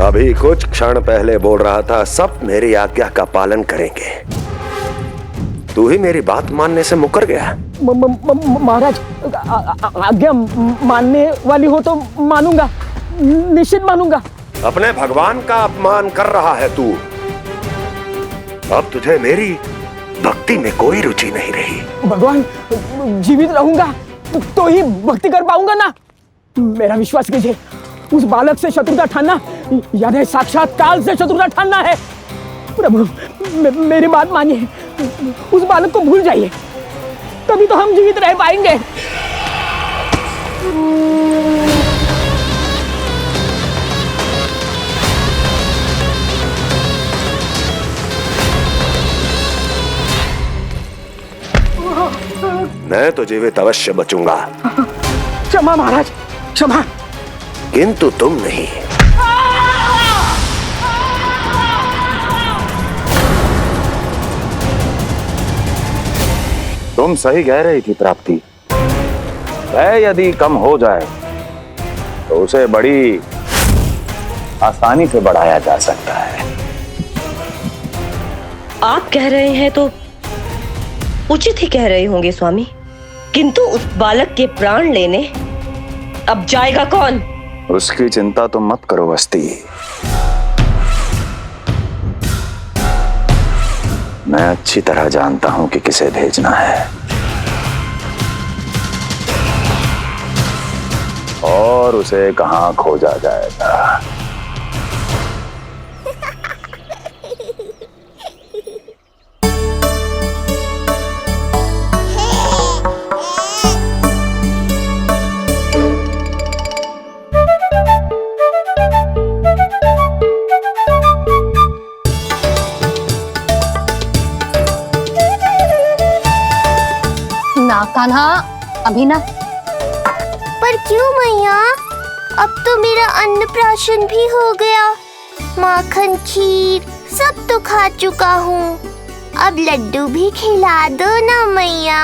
अभी कुछ क्षण पहले बोल रहा था सब मेरी आज्ञा का पालन करेंगे। तू ही मेरी बात मानने से मुकर गया। महाराज, आज्ञा मानने वाली हो तो मानूंगा, निश्चित मानूंगा। अपने भगवान का अपमान कर रहा है तू। अब तुझे मेरी भक्ति में कोई रुचि नहीं रही। भगवान, जीवित रहूंगा तो ही भक्ति कर पाऊंगा ना। मेरा विश्वास कीजिए, उस बालक से शत्रुता ठानना याद है, साक्षात काल से शत्रुता ठानना है। प्रभु, मेरी बात मानिए, उस बालक को भूल जाइए, तभी तो हम जीवित रह पाएंगे। मैं तो जीवित अवश्य बचूंगा। क्षमा महाराज, क्षमा। किंतु तुम नहीं। तुम सही कह रही थी प्राप्ति। भय यदि कम हो जाए तो उसे बड़ी आसानी से बढ़ाया जा सकता है। आप कह रहे हैं तो उचित ही कह रहे होंगे स्वामी, किंतु उस बालक के प्राण लेने अब जाएगा कौन? उसकी चिंता तो मत करो वस्ती। मैं अच्छी तरह जानता हूं कि किसे भेजना है और उसे कहां खोजा जाएगा। कान्हा, अभी ना। पर क्यों मैया? अब तो मेरा अन्नप्राशन भी हो गया, माखन खीर सब तो खा चुका हूँ। अब लड्डू भी खिला दो ना मैया।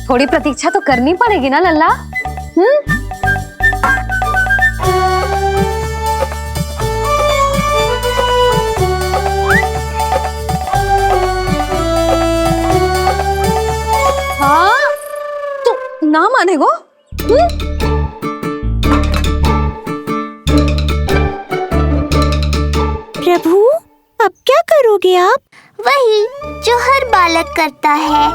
थोड़ी प्रतीक्षा तो करनी पड़ेगी ना लल्ला। ना मानेगो? प्रभु, अब क्या करोगे आप? वही जो हर बालक करता है।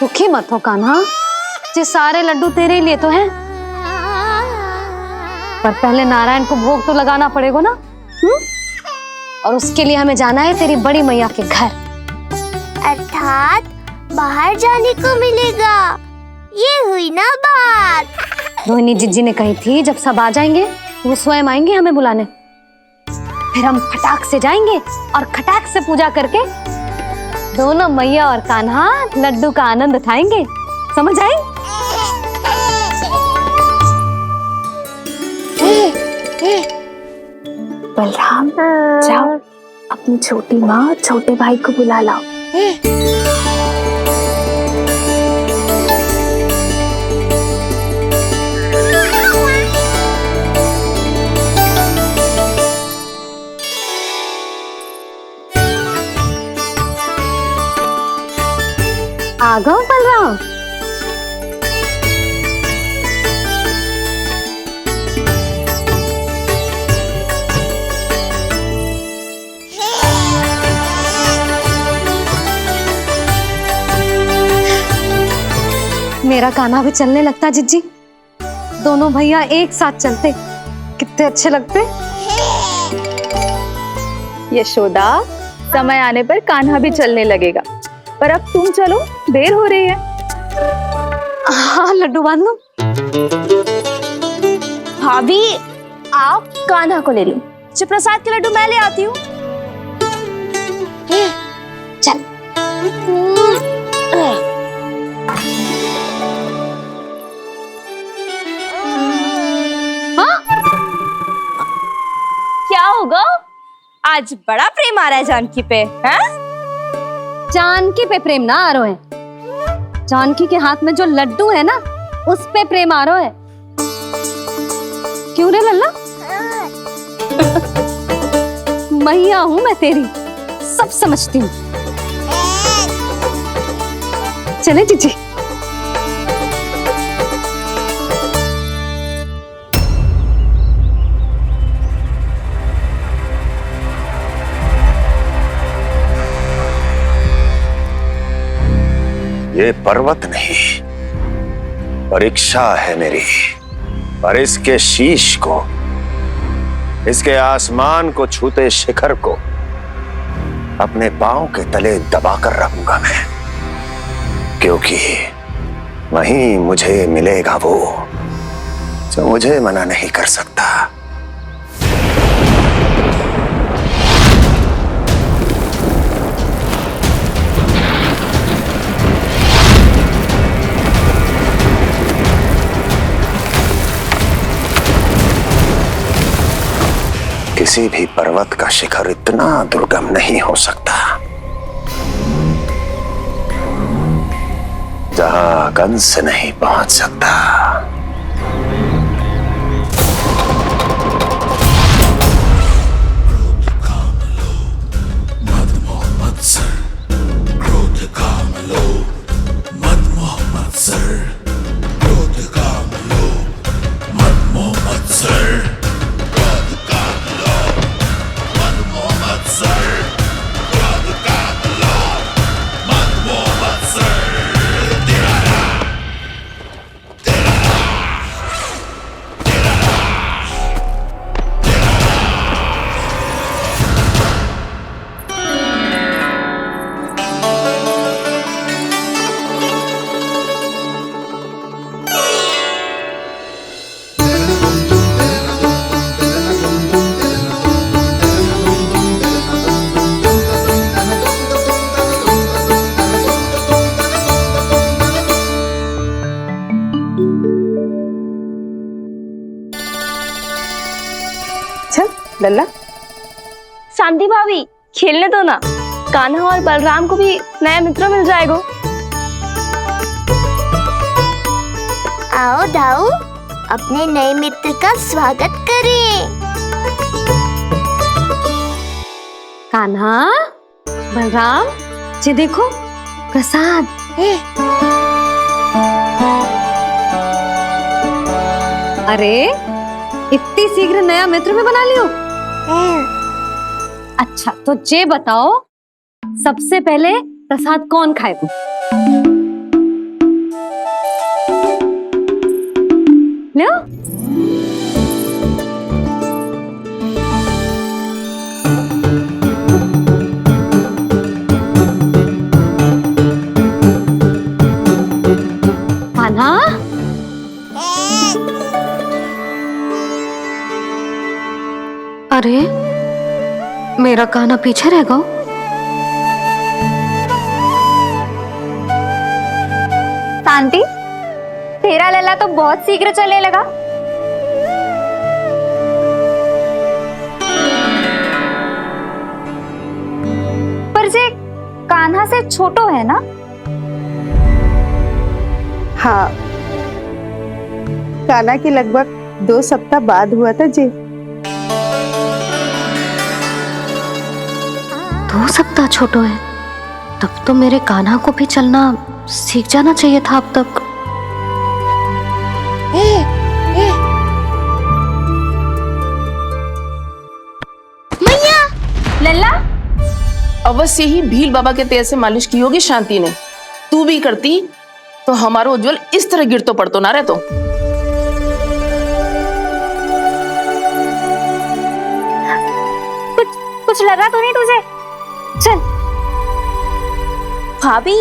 दुखी मत हो कान्हा, ये सारे लड्डू तेरे ही लिए तो हैं। पर पहले नारायण को भोग तो लगाना पड़ेगा ना। और उसके लिए हमें जाना है तेरी बड़ी मैया के घर। अर्थात बाहर जाने को मिलेगा, ये हुई ना बात। रोहिणी जिज्जी ने कही थी जब सब आ जाएंगे वो स्वयं आएंगे हमें बुलाने। फिर हम फटाक से जाएंगे और खटाक से पूजा करके दोनों मैया और कान्हा लड्डू का आनंद उठाएंगे। समझ आई? बलराम, जाओ अपनी छोटी माँ और छोटे भाई को बुला लाओ। आ गओ बलराम। मेरा कान्हा भी चलने लगता जिज्जी। दोनों भैया एक साथ चलते कितने अच्छे लगते। यशोदा, समय आने पर कान्हा भी चलने लगेगा, पर अब तुम चलो, देर हो रही है। हाँ, लड्डू बांध लो। भाभी, आप कान्हा को ले लो, प्रसाद के लड्डू मैं ले आती हूँ। चल। क्या होगा? आज बड़ा प्रेम आ रहा है जानकी पे, हैं? जानकी पे प्रेम ना आरो है। जानकी के हाथ में जो लड्डू है ना, उस पे प्रेम आरो है। क्यों रे लल्ला? मैया हूं मैं तेरी, सब समझती हूँ। चले जीजी। ये पर्वत नहीं, परीक्षा है मेरी। और इसके शीश को, इसके आसमान को छूते शिखर को अपने पांव के तले दबाकर रखूंगा मैं, क्योंकि वहीं मुझे मिलेगा वो जो मुझे मना नहीं कर सकता। किसी भी पर्वत का शिखर इतना दुर्गम नहीं हो सकता जहां कंस नहीं पहुंच सकता। लल्ला, शांति भाभी खेलने दो ना, कान्हा और बलराम को भी नया मित्र मिल जाएगा। आओ दाऊ, अपने नए मित्र का स्वागत करें। कान्हा, बलराम, ये देखो प्रसाद। अरे इतनी शीघ्र नया मित्र में बना लियो? अच्छा तो ये बताओ, सबसे पहले प्रसाद कौन खाएगा? लो। कान्हा, अरे मेरा कान्हा पीछे रह गया। शांति, तेरा लल्ला तो बहुत शीघ्र चलने लगा। पर जे कान्हा से छोटो है ना? हाँ, कान्हा की लगभग 2 सप्ताह बाद हुआ था जी। 2 सप्ताह छोटो है, तब तो मेरे कान्हा को भी चलना सीख जाना चाहिए था अब तक। मैया, लल्ला, अवश्य ही भील बाबा के तेल से मालिश की होगी शांति ने। तू भी करती तो हमारा उज्जवल इस तरह गिर तो पड़तो ना रहतो। कुछ लगा तो नहीं तुझे? चल। भाभी,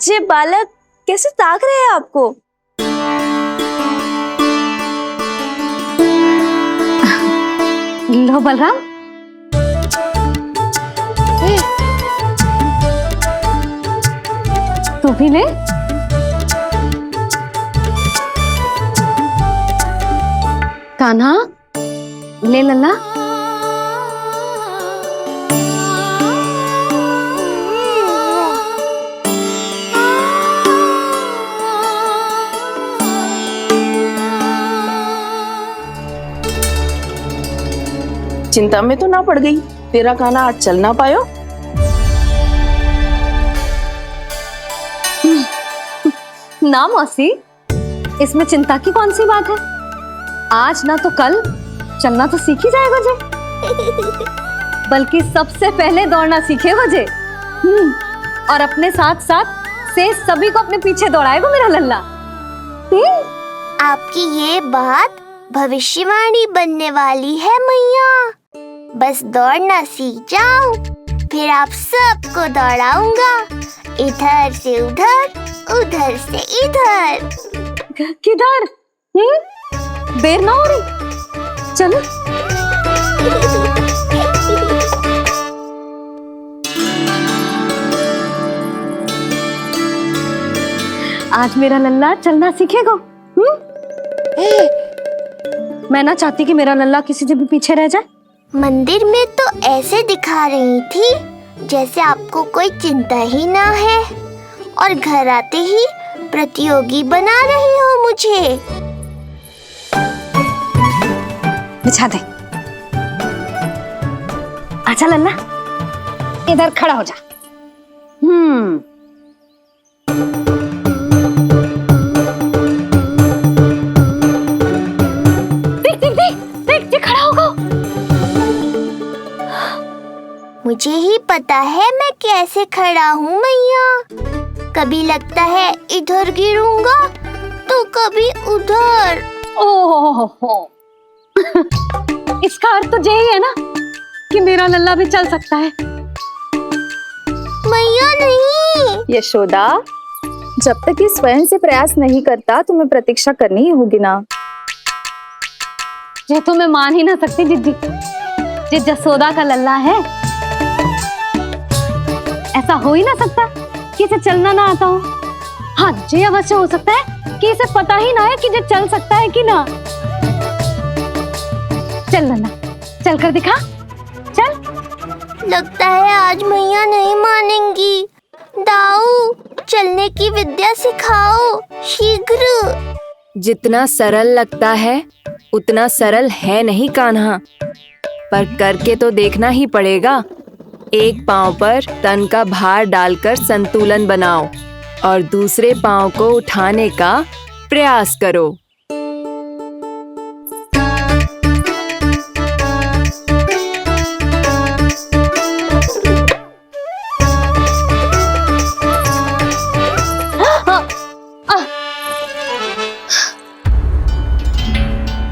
ये बालक कैसे ताक रहे हैं आपको? लो बलराम, तू भी ले। कान्हा, ले लल्ला। चिंता में तो ना पड़ गई, तेरा कान्हा आज चल ना पायो। ना मौसी, इसमें चिंता की कौन सी बात है। आज ना तो कल चलना तो सीख ही जाएगा जे, बल्कि सबसे पहले दौड़ना सीखेगा जे। और अपने साथ साथ से सभी को अपने पीछे दौड़ाएगा मेरा लल्ला। आपकी ये बात भविष्यवाणी बनने वाली है मैया। बस दौड़ना सीख जाऊं, फिर आप सबको दौड़ाऊंगा, इधर से उधर, उधर से इधर। किधर? देर ना हो रही, चलो। आज मेरा लल्ला चलना सीखेगा। मैं ना चाहती कि मेरा लल्ला किसी से भी पीछे रह जाए। मंदिर में तो ऐसे दिखा रही थी जैसे आपको कोई चिंता ही ना है, और घर आते ही प्रतियोगी बना रही हो मुझे। बिछा दे। आजा लल्ला, इधर खड़ा हो जा। देख खड़ा होगा। मुझे ही पता है मैं कैसे खड़ा हूँ मैया। कभी लगता है इधर गिरूंगा तो कभी उधर। ओहो, इसका अर्थ तो यही है ना कि मेरा लल्ला भी चल सकता है। मैया नहीं। यशोदा, जब तक ये स्वयं से प्रयास नहीं करता तुम्हें प्रतीक्षा करनी ही होगी ना। ये तो मैं मान ही ना सकती जिद्दी, ये जसोदा का लल्ला है। ऐसा हो ही ना सकता कि इसे चलना ना आता हो। हाँ, ये अवश्य हो सकता है कि इसे पता ही ना है कि ये चल सकता है कि ना। चल लल्ला, चल कर दिखा, चल। लगता है आज मैया नहीं मानेंगी। दाऊ, चलने की विद्या सिखाओ शीघ्र। जितना सरल लगता है उतना सरल है नहीं कान्हा, पर करके तो देखना ही पड़ेगा। एक पांव पर तन का भार डालकर संतुलन बनाओ और दूसरे पांव को उठाने का प्रयास करो।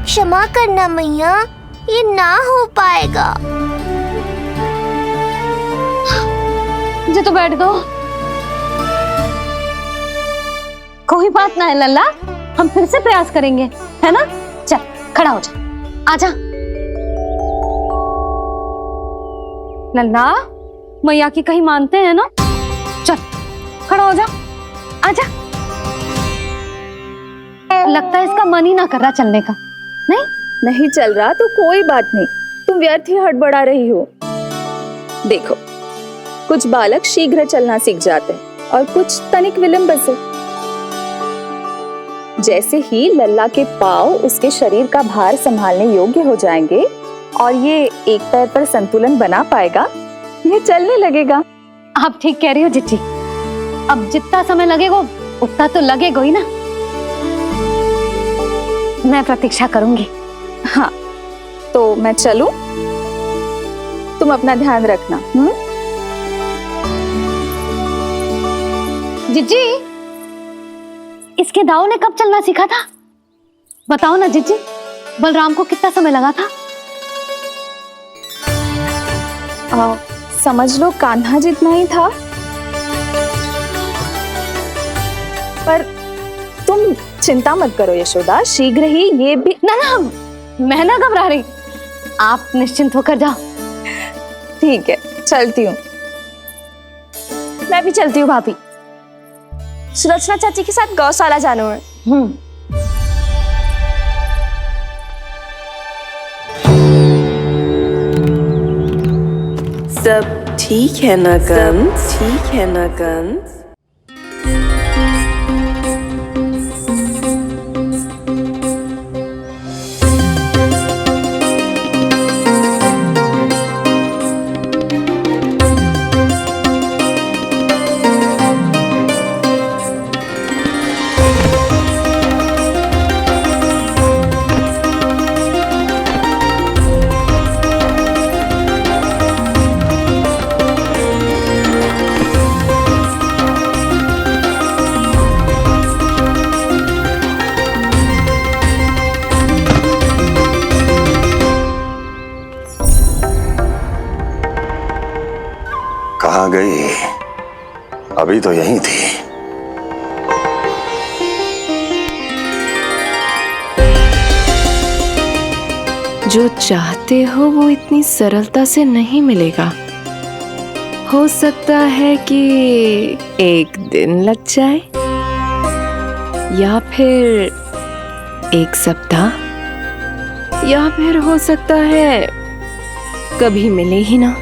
क्षमा करना मैया, ये ना हो पाएगा। जी तो बैठ गो। कोई बात ना है लल्ला, हम फिर से प्रयास करेंगे, है ना। चल खड़ा हो जा, आजा। लल्ला, मैया की कहीं मानते हैं ना। चल खड़ा हो जा, आजा। लगता है इसका मन ही ना कर रहा चलने का। नहीं चल रहा तो कोई बात नहीं, तुम व्यर्थ ही हड़बड़ा रही हो। देखो, कुछ बालक शीघ्र चलना सीख जाते हैं और कुछ तनिक विलंब से। जैसे ही लल्ला के पांव उसके शरीर का भार संभालने योग्य हो जाएंगे और ये एक पैर पर संतुलन बना पाएगा, ये चलने लगेगा। आप ठीक कह रही हो जिज्जी। अब जितना समय लगेगा उतना तो लगेगा ही ना। मैं प्रतीक्षा करूंगी। हाँ, तो मैं चलूं? तुम अपना ध्यान रखना। जिज्जी, इसके दाऊ ने कब चलना सीखा था? बताओ ना जिज्जी, बलराम को कितना समय लगा था? समझ लो कान्हा जितना ही था। पर तुम चिंता मत करो यशोदा, शीघ्र ही ये भी। ना, मैं ना घबरा रही, आप निश्चिंत होकर जाओ। ठीक है, चलती हूँ। मैं भी चलती हूँ भाभी, सुरचना चाची के साथ गौशाला जाना है। सब ठीक है ना कंस? ठीक है ना कंस? अभी तो यहीं थी। जो चाहते हो वो इतनी सरलता से नहीं मिलेगा। हो सकता है कि एक दिन लग जाए या फिर एक सप्ताह, या फिर हो सकता है कभी मिले ही ना।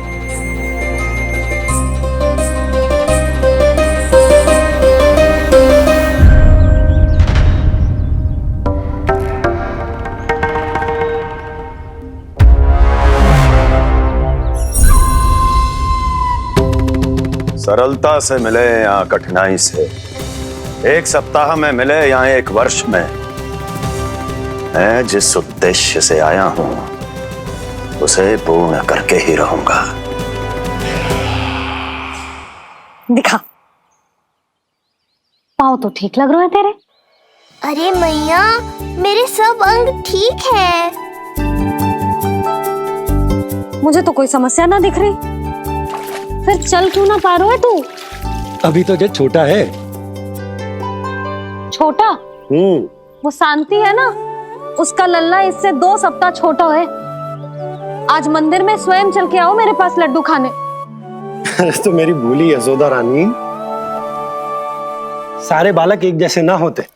सरलता से मिले या कठिनाई से, एक सप्ताह में मिले या एक वर्ष में, मैं जिस उद्देश्य से आया हूं उसे पूर्ण करके ही रहूंगा। दिखा, पाँव तो ठीक लग रहे हैं तेरे। अरे मैया, मेरे सब अंग ठीक है। मुझे तो कोई समस्या ना दिख रही। फिर चल क्यों ना पा रहा है तू? अभी तो जो छोटा है। छोटा? वो शांति है ना, उसका लल्ला इससे 2 सप्ताह छोटा है। आज मंदिर में स्वयं चल के आओ मेरे पास लड्डू खाने। तो मेरी भूली यशोदा रानी, सारे बालक एक जैसे ना होते।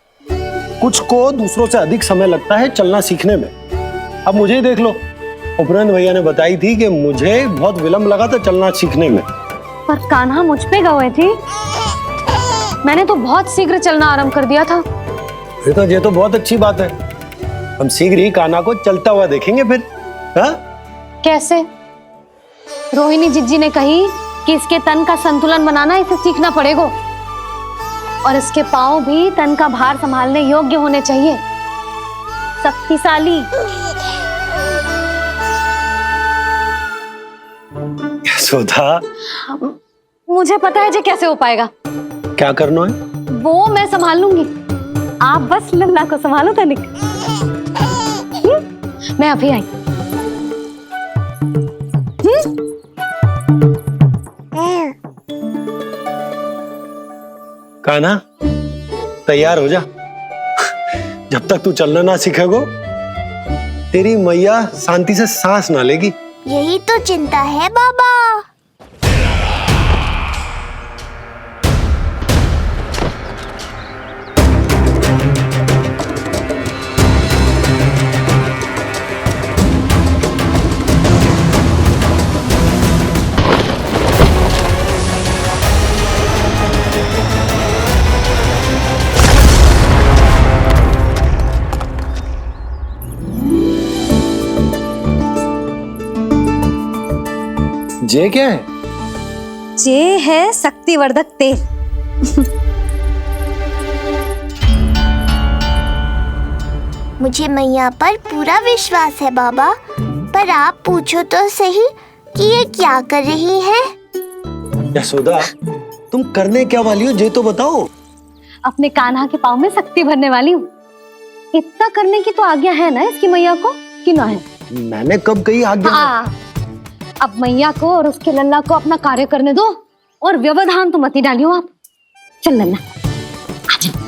कुछ को दूसरों से अधिक समय लगता है चलना सीखने में। अब मुझे ही देख लो, उपरांत भैया ने बताई थी कि मुझे बहुत विलंब लगा था चलना सीखने में। पर कान्हा मुझ पे गए थी, मैंने तो बहुत शीघ्र चलना आरंभ कर दिया था। फिर तो ये तो बहुत अच्छी बात है। हम शीघ्र ही कान्हा को चलता हुआ देखेंगे फिर। हाँ? कैसे? रोहिणी जिज्जी ने कही कि इसके तन का संतुलन बनाना इसे सीखना पड़ेगा, और इसके पांव भी तन का भार संभालने योग्य होने चाहिए, शक्तिशाली। यशोदा, मुझे पता है जी कैसे हो पाएगा। क्या करना है? वो मैं संभाल लूंगी, आप बस लल्ला को संभालो तनिक। मैं अभी आई। कान्हा, तैयार हो जा। जब तक तू चलना ना सीखेगो, तेरी मैया शांति से सांस ना लेगी। यही तो चिंता है बाबा। जे क्या है? जे है शक्तिवर्धक तेल। मुझे मैया पर पूरा विश्वास है बाबा, पर आप पूछो तो सही कि ये क्या कर रही है। यशोदा, तुम करने क्या वाली हो, जे तो बताओ। अपने कान्हा के पाँव में शक्ति भरने वाली हूँ। इतना करने की तो आज्ञा है ना इसकी मैया को, कि ना है? मैंने कब कही आज्ञा? हाँ, अब मैया को और उसके लल्ला को अपना कार्य करने दो, और व्यवधान तो मत ही डालियो आप। चल लल्ला, आजा।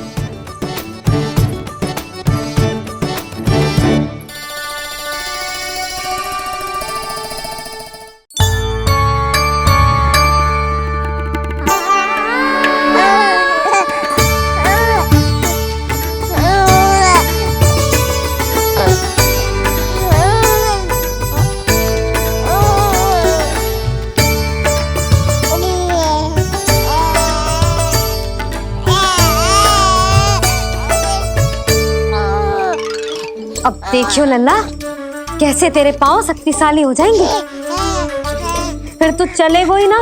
अब देखियो लल्ला, कैसे तेरे पांव शक्तिशाली हो जाएंगे। फिर तू चलेगो ही ना,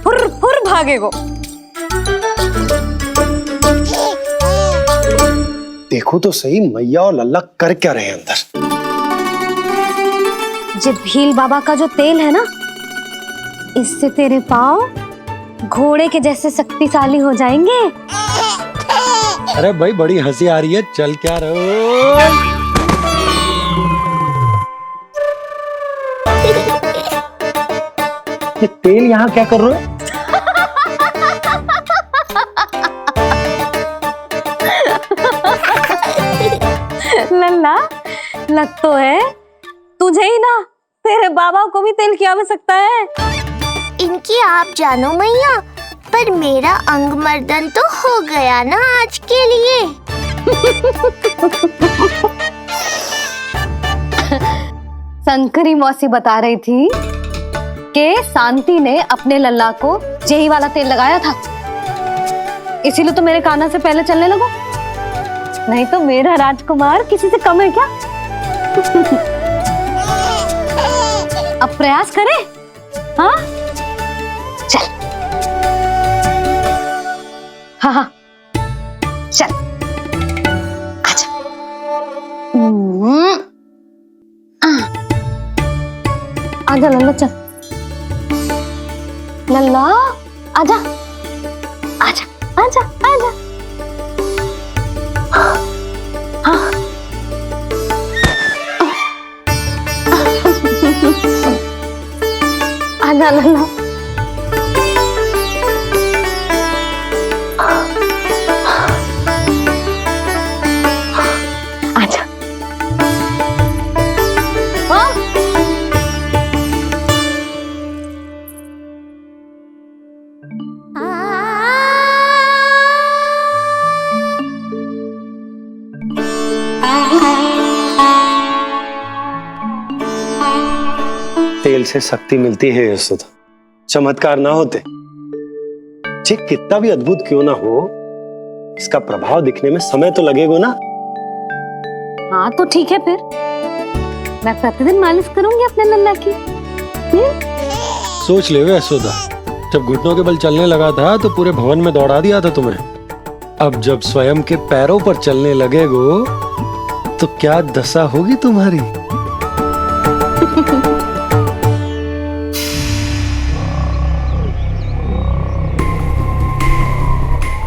फुर फुर भागेगो। देखो तो सही, मैया और लल्ला कर क्या रहे हैं अंदर। जो भील बाबा का जो तेल है ना, इससे तेरे पांव घोड़े के जैसे शक्तिशाली हो जाएंगे। अरे भाई, बड़ी हंसी आ रही है, चल क्या रहो। ये तेल यहाँ क्या कर रहे हो? लग तो है तुझे ही ना, तेरे बाबा को भी तेल की आवश्यकता है। इनकी आप जानो मैया, पर मेरा अंग मर्दन तो हो गया ना आज के लिए। शंकरी मौसी बता रही थी कि शांति ने अपने लल्ला को यही वाला तेल लगाया था, इसीलिए तो मेरे कान्हा से पहले चलने लगो, नहीं तो मेरा राजकुमार किसी से कम है क्या? अब प्रयास करें, हाँ चल, हाँ हाँ चल, आजा। आजा लल्ला, चल लल्ला, आजा आजा आजा आजा। हाँ आजा लल्ला। आजा। हाँ तेल से शक्ति मिलती है यशोदा, चमत्कार ना होते, जे कितना भी अद्भुत क्यों ना हो, इसका प्रभाव दिखने में समय तो लगेगा ना। हाँ तो ठीक है, फिर मैं प्रतिदिन मालिश करूंगी अपने लल्ला की। सोच ले यशोदा, जब घुटनों के बल चलने लगा था तो पूरे भवन में दौड़ा दिया था तुम्हें, अब जब स्वयं के पैरों पर चलने लगेगो तो क्या दशा होगी तुम्हारी।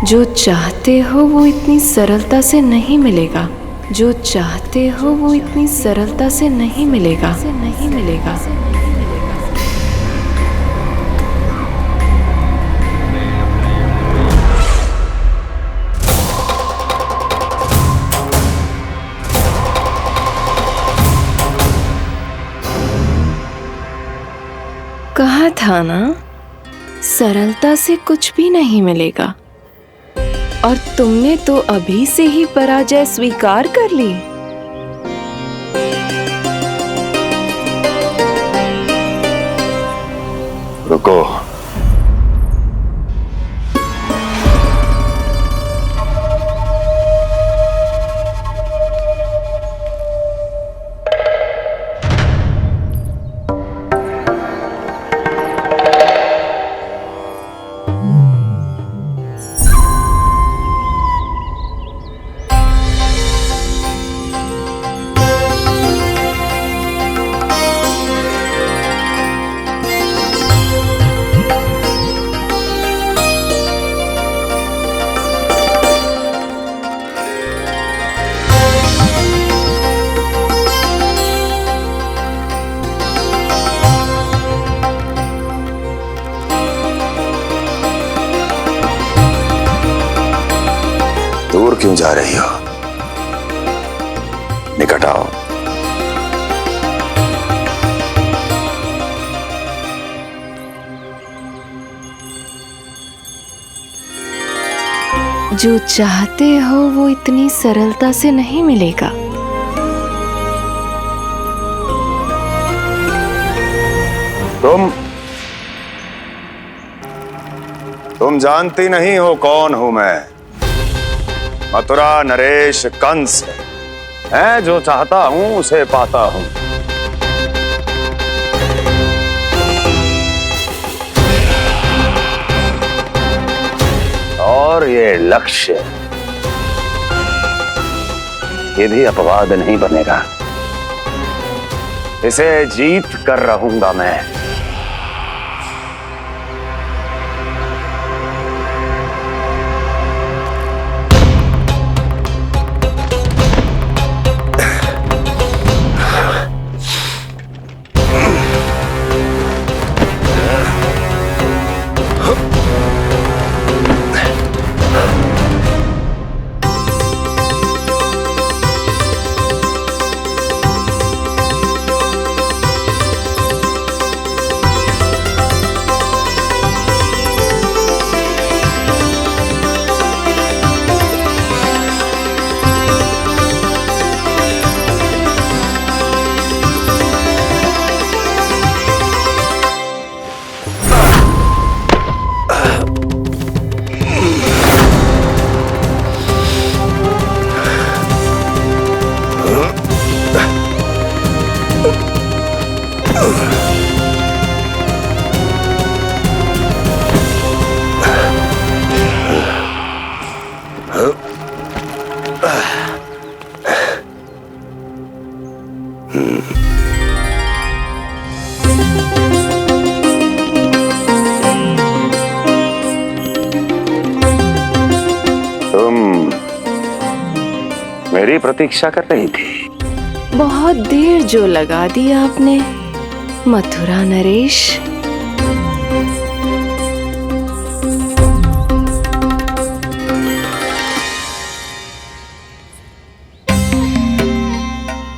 जो चाहते हो वो इतनी सरलता से नहीं मिलेगा, जो चाहते हो वो इतनी सरलता से नहीं मिलेगा, नहीं मिलेगा। कहा था ना, सरलता से कुछ भी नहीं मिलेगा, और तुमने तो अभी से ही पराजय स्वीकार कर ली। रुको, दूर क्यों जा रही हो? निकट आओ। जो चाहते हो वो इतनी सरलता से नहीं मिलेगा। तुम जानती नहीं हो कौन हूं मैं। मथुरा नरेश कंस है, जो चाहता हूं उसे पाता हूं। और ये लक्ष्य, ये भी अपवाद नहीं बनेगा। इसे जीत कर रहूंगा मैं। तुम मेरी प्रतीक्षा कर रही थी? बहुत देर जो लगा दी आपने मथुरा नरेश।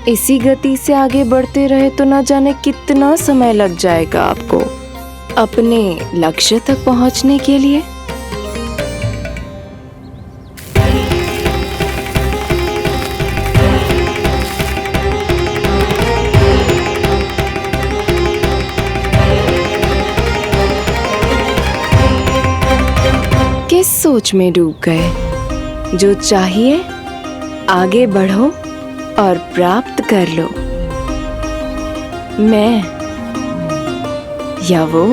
इसी गति से आगे बढ़ते रहे तो ना जाने कितना समय लग जाएगा आपको अपने लक्ष्य तक पहुंचने के लिए। किस सोच में डूब गए? जो चाहिए आगे बढ़ो और प्राप्त कर लो। मैं या वो?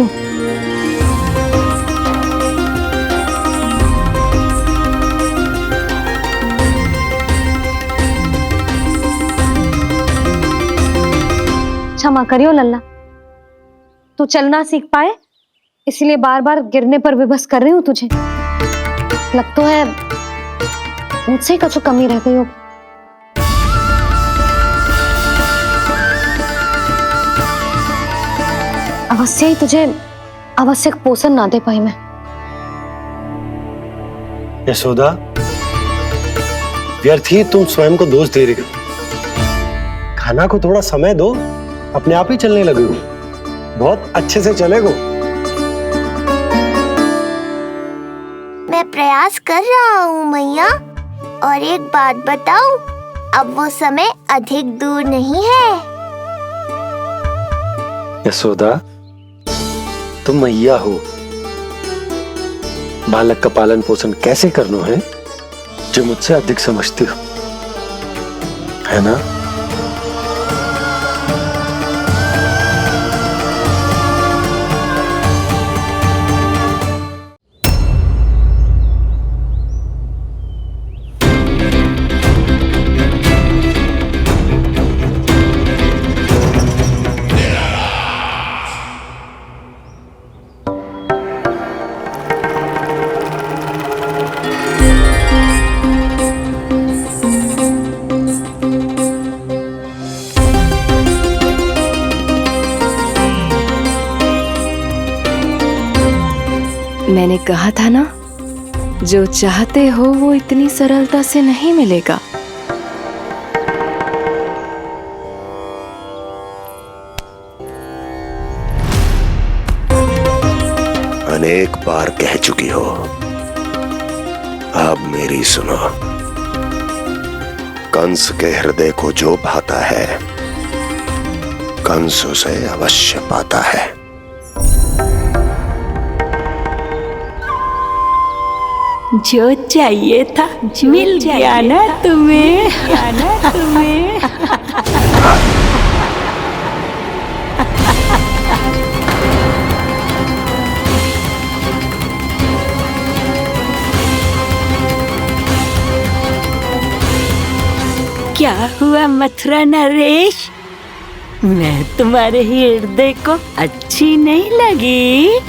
क्षमा करियो लल्ला, तू चलना सीख पाए इसलिए बार बार गिरने पर विवश कर रही हूँ तुझे। लग तो है मुझसे ही कुछ कमी रह गई हो। अवश्य ही तुझे आवश्यक पोषण ना दे पाई मैं। यशोदा, व्यर्थ ही तुम स्वयं को दोष दे रही हो। खाना को थोड़ा समय दो, अपने आप ही चलने लगेगो, बहुत अच्छे से चलेगो। मैं प्रयास कर रहा हूँ मैया। और एक बात बताऊं, अब वो समय अधिक दूर नहीं है। यशोदा, तुम मैया हो, बालक का पालन पोषण कैसे करना है जो मुझसे अधिक समझती हो, है ना? मैंने कहा था ना, जो चाहते हो वो इतनी सरलता से नहीं मिलेगा। अनेक बार कह चुकी हो, अब मेरी सुनो। कंस के हृदय को जो भाता है, कंस उसे अवश्य पाता है। जो चाहिए था मिल गया ना तुम्हें। क्या हुआ मथुरा नरेश, मैं तुम्हारे हृदय को अच्छी नहीं लगी?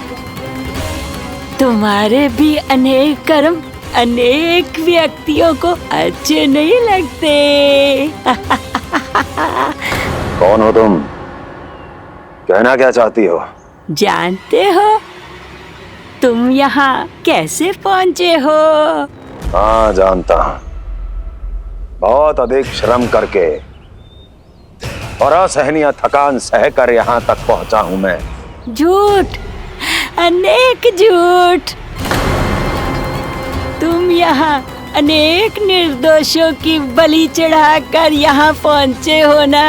तुम्हारे भी अनेक कर्म अनेक व्यक्तियों को अच्छे नहीं लगते। कौन हो तुम? कहना क्या चाहती हो? जानते हो तुम यहाँ कैसे पहुँचे हो? हाँ, जानता हूँ। बहुत अधिक श्रम करके और असहनीय थकान सहकर यहाँ तक पहुँचा हूँ मैं। झूठ, अनेक झूठ। तुम यहाँ अनेक निर्दोषों की बलि चढ़ाकर यहाँ पहुँचे हो ना?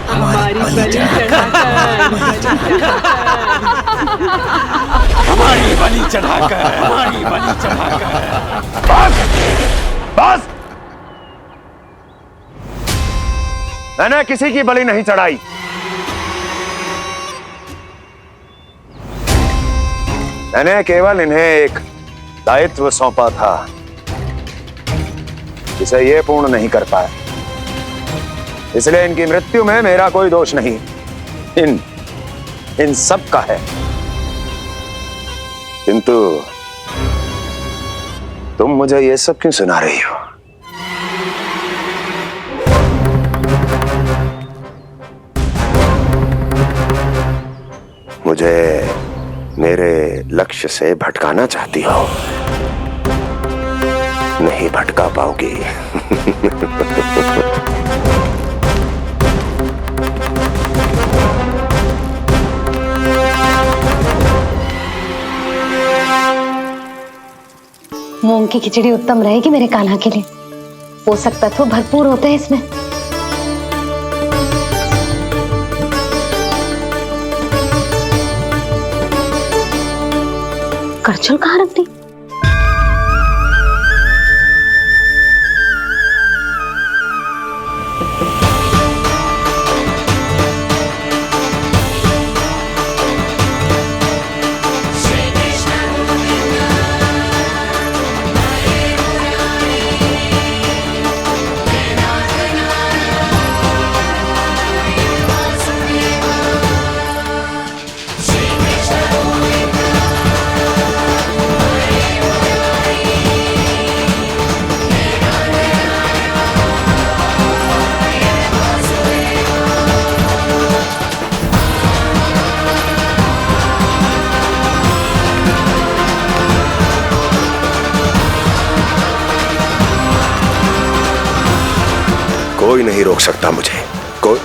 हमारी बलि चढ़ाकर, हमारी बलि चढ़ाकर। बस, बस। मैंने किसी की बलि नहीं चढ़ाई। मैंने केवल इन्हें एक दायित्व सौंपा था जिसे ये पूर्ण नहीं कर पाए, इसलिए इनकी मृत्यु में मेरा कोई दोष नहीं, इन सब का है। किंतु तुम मुझे ये सब क्यों सुना रही हो? मुझे मेरे लक्ष्य से भटकाना चाहती हो? नहीं भटका पाओगी। मूंग की खिचड़ी उत्तम रहेगी मेरे कान्हा के लिए। पोषक तत्व भरपूर होते हैं इसमें। करछुल कहाँ रख दी? कोई नहीं रोक सकता मुझे। कोई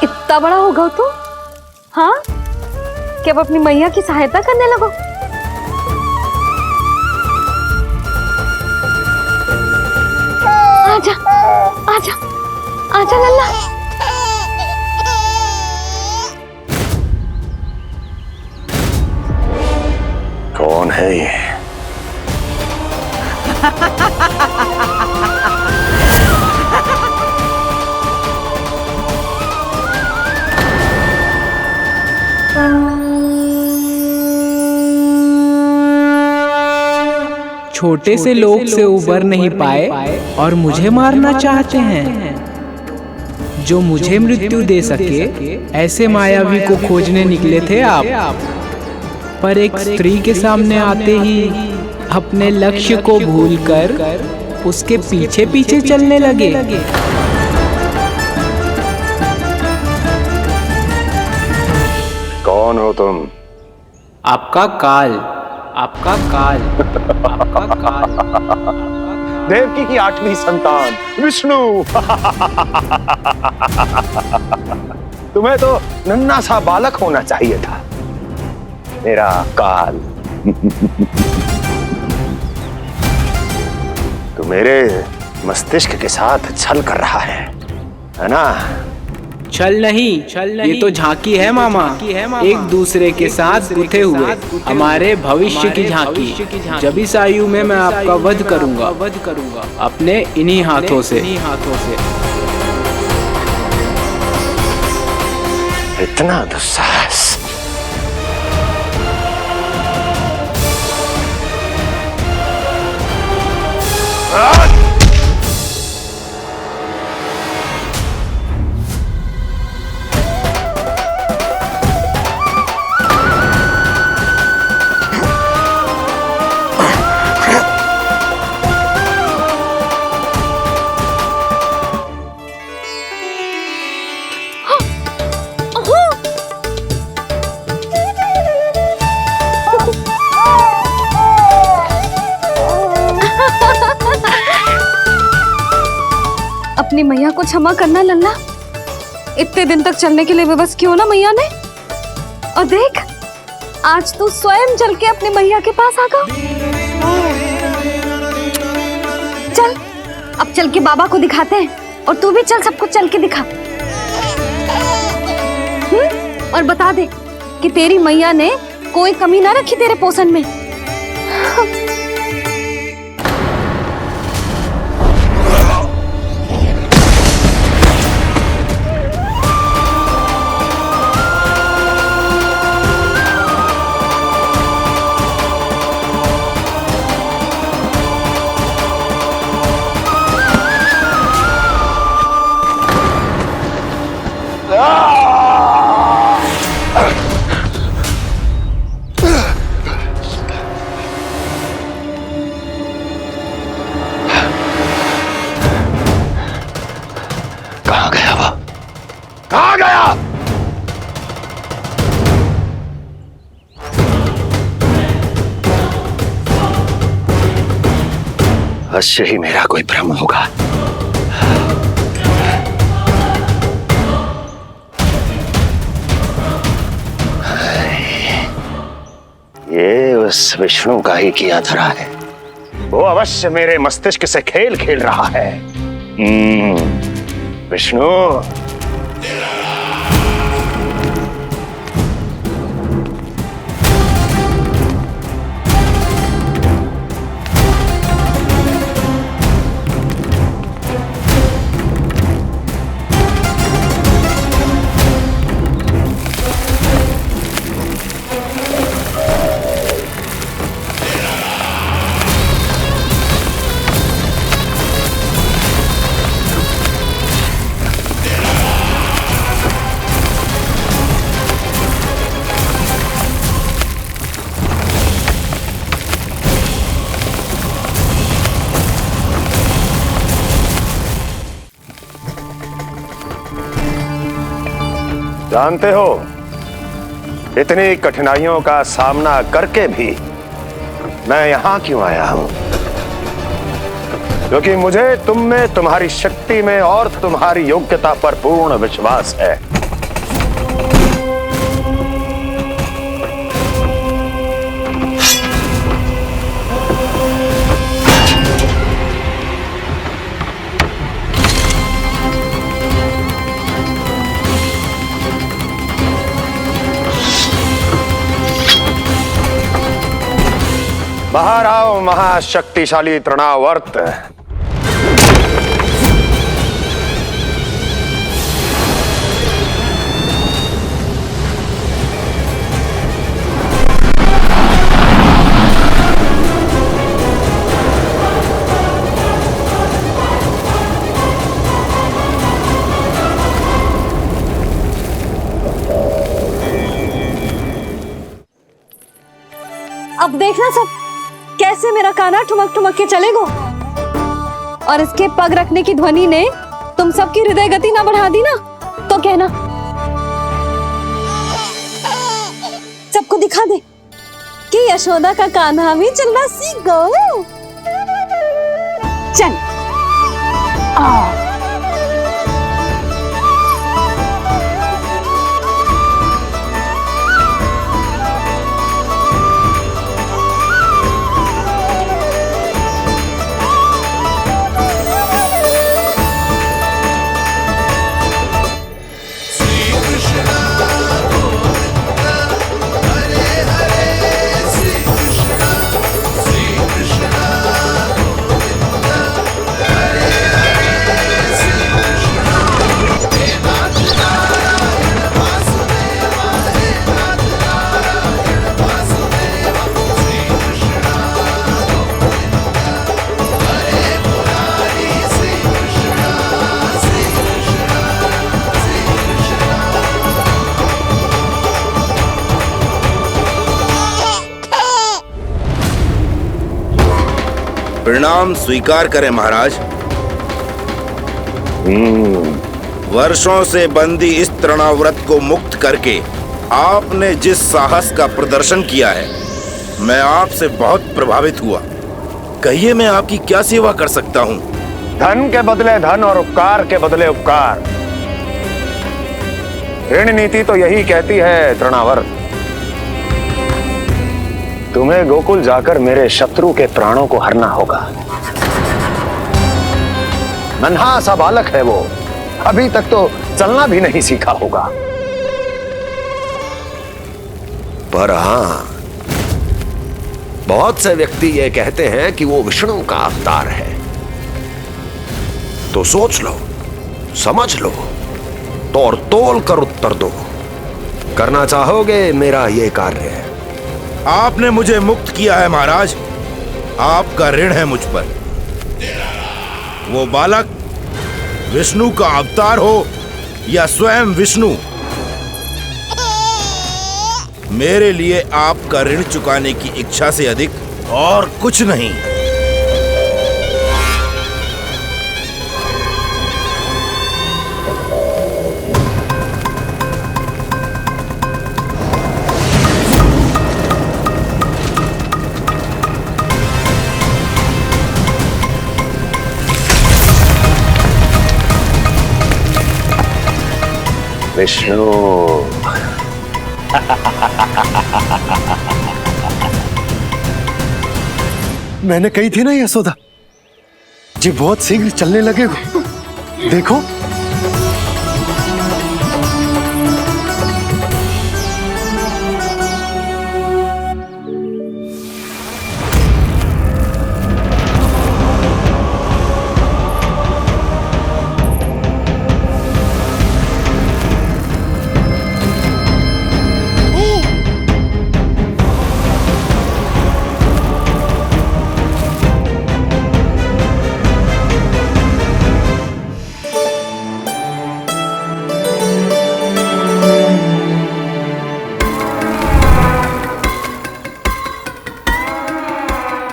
इतना बड़ा हो गया तो? हाँ, कि अब अपनी मैया की सहायता करने लगो। आजा, आजा, आजा लल्ला। कौन है ये? छोटे से लोग से उबर नहीं पाए और मुझे मारना चाहते हैं। जो मुझे मृत्यु दे सके ऐसे मायावी को खोजने निकले थे आप, पर एक स्त्री के सामने आते ही अपने लक्ष्य को भूलकर उसके पीछे पीछे चलने लगे। कौन हो तुम? आपका काल, आपका काल, आपका काल। देवकी की 8वीं संतान विष्णु। तुम्हें तो नन्हा सा बालक होना चाहिए था। मेरा काल। तू मेरे मस्तिष्क के साथ छल कर रहा है ना? छल नहीं, ये तो झांकी है मामा। एक दूसरे के साथ गुथे हुए हमारे भविष्य की झांकी। जब इस आयु में मैं आपका वध करूंगा अपने इन्हीं हाथों से। इतना दुस्साहस! अपनी मैया को क्षमा करना लल्ला। इतने दिन तक चलने के लिए विवश क्यों ना मैया ने। और देख, आज तू स्वयं चल के अपनी मैया के पास आ गया। चल चल के बाबा को दिखाते हैं और तू भी चल सबको चल के दिखा। और बता दे कि तेरी मैया ने कोई कमी ना रखी तेरे पोषण में। कहाँ गया वो? कहाँ गया? अवश्य ही मेरा कोई भ्रम होगा। ये उस विष्णु का ही किया धरा है। वो अवश्य मेरे मस्तिष्क से खेल खेल रहा है। विष्णु, जानते हो इतनी कठिनाइयों का सामना करके भी मैं यहां क्यों आया हूं? क्योंकि मुझे तुम में, तुम्हारी शक्ति में और तुम्हारी योग्यता पर पूर्ण विश्वास है। बाहर आओ महाशक्तिशाली तृणावर्त। अब देखना सब कैसे मेरा कान्हा ठुमक ठुमक के चलेगा। और इसके पग रखने की ध्वनि ने तुम सबकी हृदय गति ना बढ़ा दी ना, तो कहना। सबको दिखा दे कि यशोदा का कान्हा भी चलना सीख गो। चल प्रणाम स्वीकार करें महाराज। वर्षों से बंदी इस तृणाव्रत को मुक्त करके आपने जिस साहस का प्रदर्शन किया है, मैं आपसे बहुत प्रभावित हुआ। कहिए मैं आपकी क्या सेवा कर सकता हूँ? धन के बदले धन और उपकार के बदले उपकार, ऋण नीति तो यही कहती है तृणावर्त। तुम्हें गोकुल जाकर मेरे शत्रु के प्राणों को हरना होगा। नन्हा सा बालक है वो, अभी तक तो चलना भी नहीं सीखा होगा। पर हाँ, बहुत से व्यक्ति ये कहते हैं कि वो विष्णु का अवतार है। तो सोच लो, समझ लो, तोड़ तोल कर उत्तर दो। करना चाहोगे मेरा ये कार्य? आपने मुझे मुक्त किया है महाराज, आपका ऋण है मुझ पर। वो बालक विष्णु का अवतार हो या स्वयं विष्णु, मेरे लिए आपका ऋण चुकाने की इच्छा से अधिक और कुछ नहीं। विष्णु, मैंने कही थी ना यशोदा जी, बहुत शीघ्र चलने लगेगा। देखो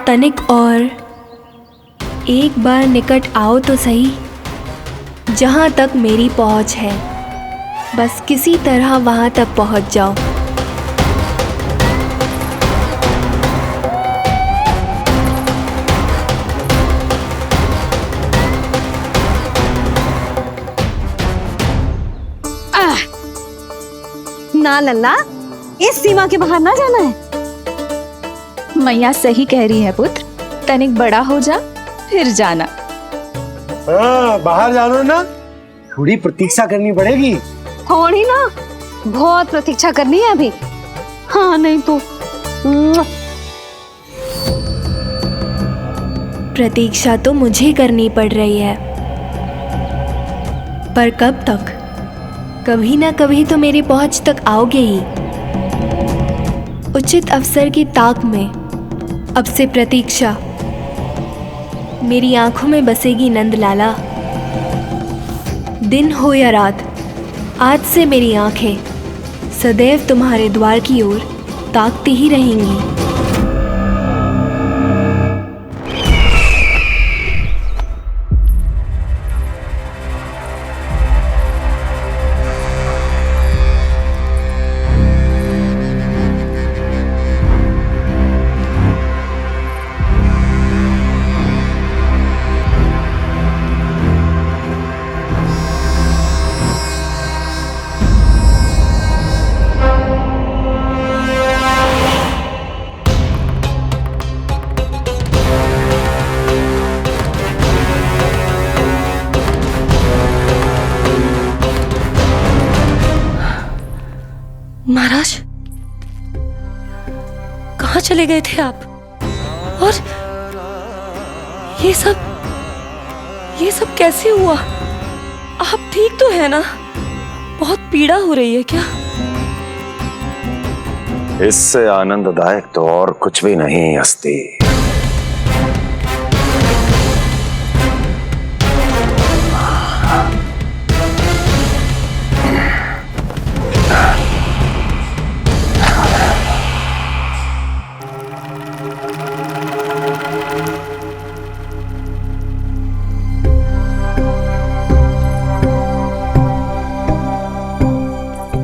तनिक और एक बार निकट आओ तो सही, जहाँ तक मेरी पहुँच है, बस किसी तरह वहाँ तक पहुँच जाओ। ना लल्ला, इस सीमा के बाहर ना जाना है। मैया सही कह रही है पुत्र, तनिक बड़ा हो जा फिर जाना। हाँ, बाहर जाना ना, थोड़ी प्रतीक्षा करनी पड़ेगी। थोड़ी ना, बहुत प्रतीक्षा करनी है अभी। हाँ नहीं तो प्रतीक्षा तो मुझे करनी पड़ रही है, पर कब तक? कभी ना कभी तो मेरी पहुंच तक आओगे ही। उचित अवसर की ताक में अब से प्रतीक्षा मेरी आंखों में बसेगी नंदलाला। दिन हो या रात, आज से मेरी आंखें सदैव तुम्हारे द्वार की ओर ताकती ही रहेंगी। महाराज, कहाँ चले गए थे आप? और ये सब कैसे हुआ? आप ठीक तो है ना? बहुत पीड़ा हो रही है क्या? इससे आनंददायक तो और कुछ भी नहीं हस्ती।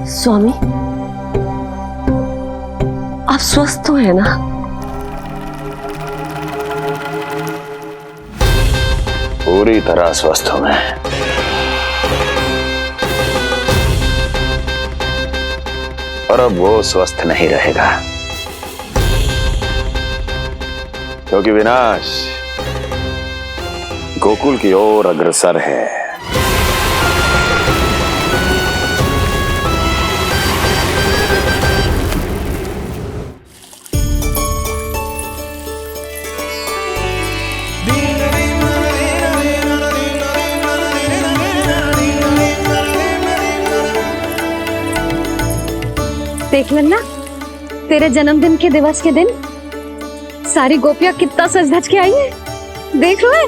स्वामी, आप स्वस्थ तो है ना? पूरी तरह स्वस्थ हूं मैं। और अब वो स्वस्थ नहीं रहेगा, क्योंकि विनाश गोकुल की ओर अग्रसर है। देख लेना, तेरे जन्मदिन के दिवस के दिन सारी गोपियां कितना सज धज के आई है। देख लो है।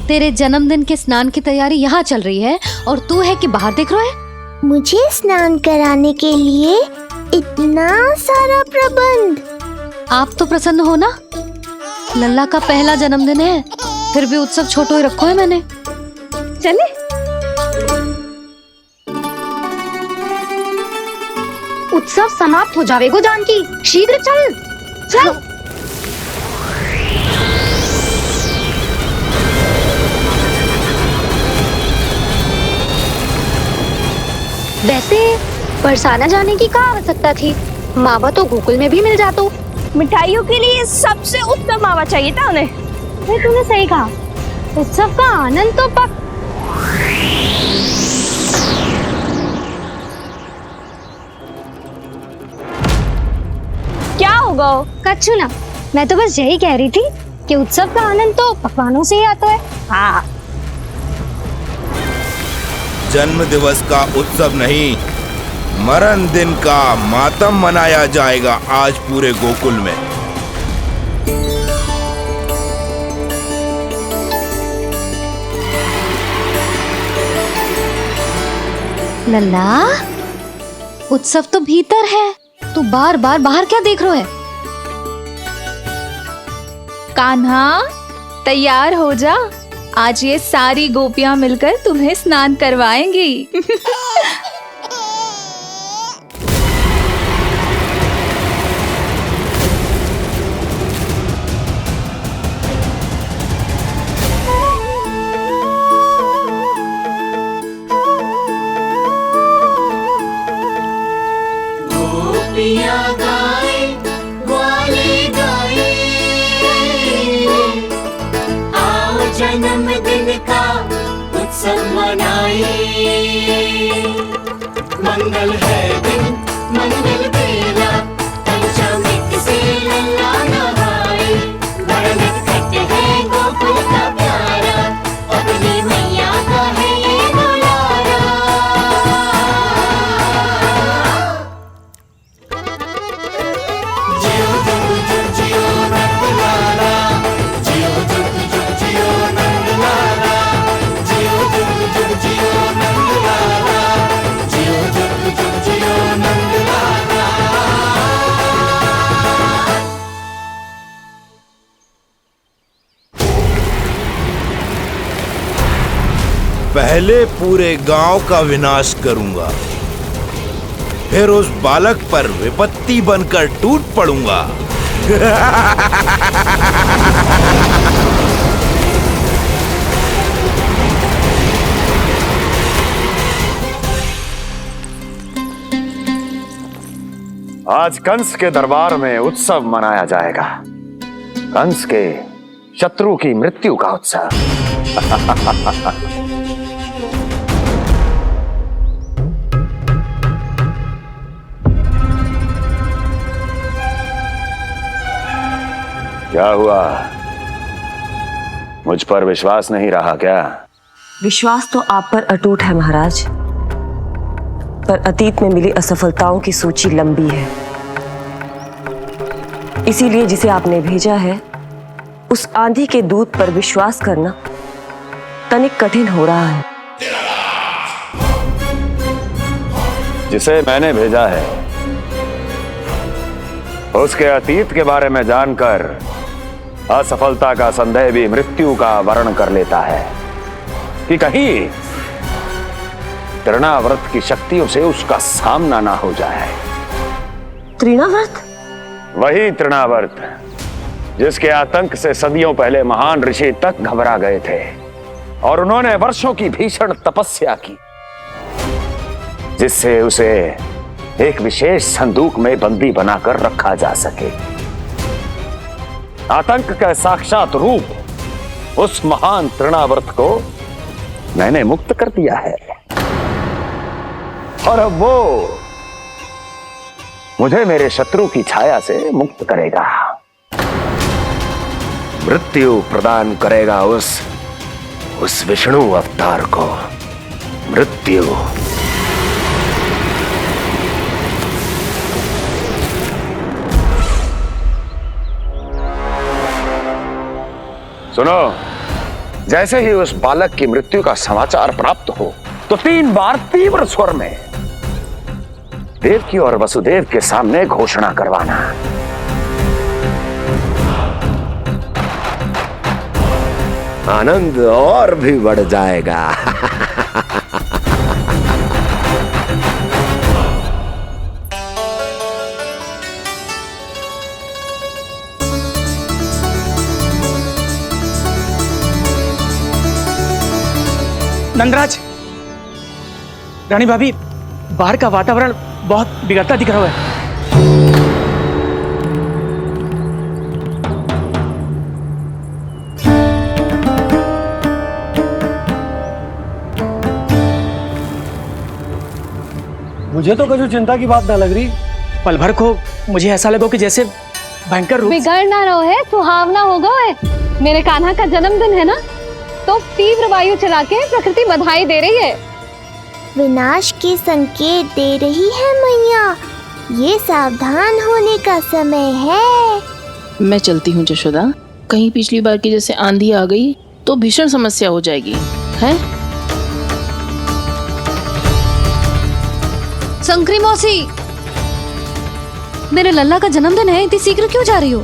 तेरे जन्मदिन के स्नान की तैयारी यहाँ चल रही है और तू है कि बाहर देख रहा है। मुझे स्नान कराने के लिए इतना सारा प्रबंध। आप तो प्रसन्न हो ना, लल्ला का पहला जन्मदिन है, फिर भी उत्सव छोटो ही रखो है मैंने। चले उत्सव समाप्त हो जाएगा जानकी, शीघ्र चल चल। वैसे बरसाना जाने की क्या आवश्यकता थी, मावा तो गोकुल में भी मिल जातो। मिठाइयों के लिए सबसे उत्तम मावा चाहिए था उन्हें। तूने सही कहा, उत्सव का आनंद तो पक। क्या होगा? कच्छू ना, मैं तो बस यही कह रही थी कि उत्सव का आनंद तो पकवानों से ही आता है। हाँ, जन्म दिवस का उत्सव नहीं, मरण दिन का मातम मनाया जाएगा आज पूरे गोकुल में। लल्ला, उत्सव तो भीतर है, तू बार बार बाहर क्या देख रहा है? कान्हा, तैयार हो जा, आज ये सारी गोपियां मिलकर तुम्हें स्नान करवाएंगी। जन्मदिन का उत्सव मनाए, मंगल है दिन मंगल बेला, पंचामृत से लल्ला नहाए, बड़ा नटखट है गोकुल का प्यारा, अपनी मैया का है ये दुलारा। जियो जुग जुग जियो नंदलाला, जियो जुग जुग जियो नंदलाला, जियो जुग जुग जियो नंदलाला, जियो जुग जुग जियो नंदलाला। पहले पूरे गांव का विनाश करूंगा, फिर उस बालक पर विपत्ति बनकर टूट पड़ूंगा। आज कंस के दरबार में उत्सव मनाया जाएगा, कंस के शत्रु की मृत्यु का उत्सव। क्या हुआ, मुझ पर विश्वास नहीं रहा क्या? विश्वास तो आप पर अटूट है महाराज, पर अतीत में मिली असफलताओं की सूची लंबी है। इसीलिए जिसे आपने भेजा है उस आंधी के दूत पर विश्वास करना तनिक कठिन हो रहा है। जिसे मैंने भेजा है उसके अतीत के बारे में जानकर असफलता का संदेह भी मृत्यु का वर्ण कर लेता है कि कहीं तृणाव्रत की शक्तियों से उसका सामना ना हो जाए। तृणाव्रत? वही तृणाव्रत जिसके आतंक से सदियों पहले महान ऋषि तक घबरा गए थे और उन्होंने वर्षों की भीषण तपस्या की, जिससे उसे एक विशेष संदूक में बंदी बनाकर रखा जा सके। आतंक का साक्षात रूप उस महान तृणावर्त को मैंने मुक्त कर दिया है और अब वो मुझे मेरे शत्रु की छाया से मुक्त करेगा, मृत्यु प्रदान करेगा उस विष्णु अवतार को मृत्यु। सुनो, जैसे ही उस बालक की मृत्यु का समाचार प्राप्त हो तो 3 बार तीव्र स्वर में देवकी और वसुदेव के सामने घोषणा करवाना। आनंद और भी बढ़ जाएगा। नंदराज, रानी भाभी, बाहर का वातावरण बहुत बिगड़ता दिख रहा है। मुझे तो कभी चिंता की बात ना लग रही। पल भर को मुझे ऐसा लगो कि जैसे भयंकर रूप बिगड़ ना रहो है, सुहावना होगा है। मेरे कान्हा का जन्मदिन है ना, तो तीव्र वायु चला के प्रकृति बधाई दे रही है। विनाश के संकेत दे रही है मैया, ये सावधान होने का समय है। मैं चलती हूँ जशोदा, कहीं पिछली बार की जैसे आंधी आ गई तो भीषण समस्या हो जाएगी, है? शंकरी मौसी, मेरे लल्ला का जन्मदिन है, इतनी शीघ्र क्यों जा रही हो?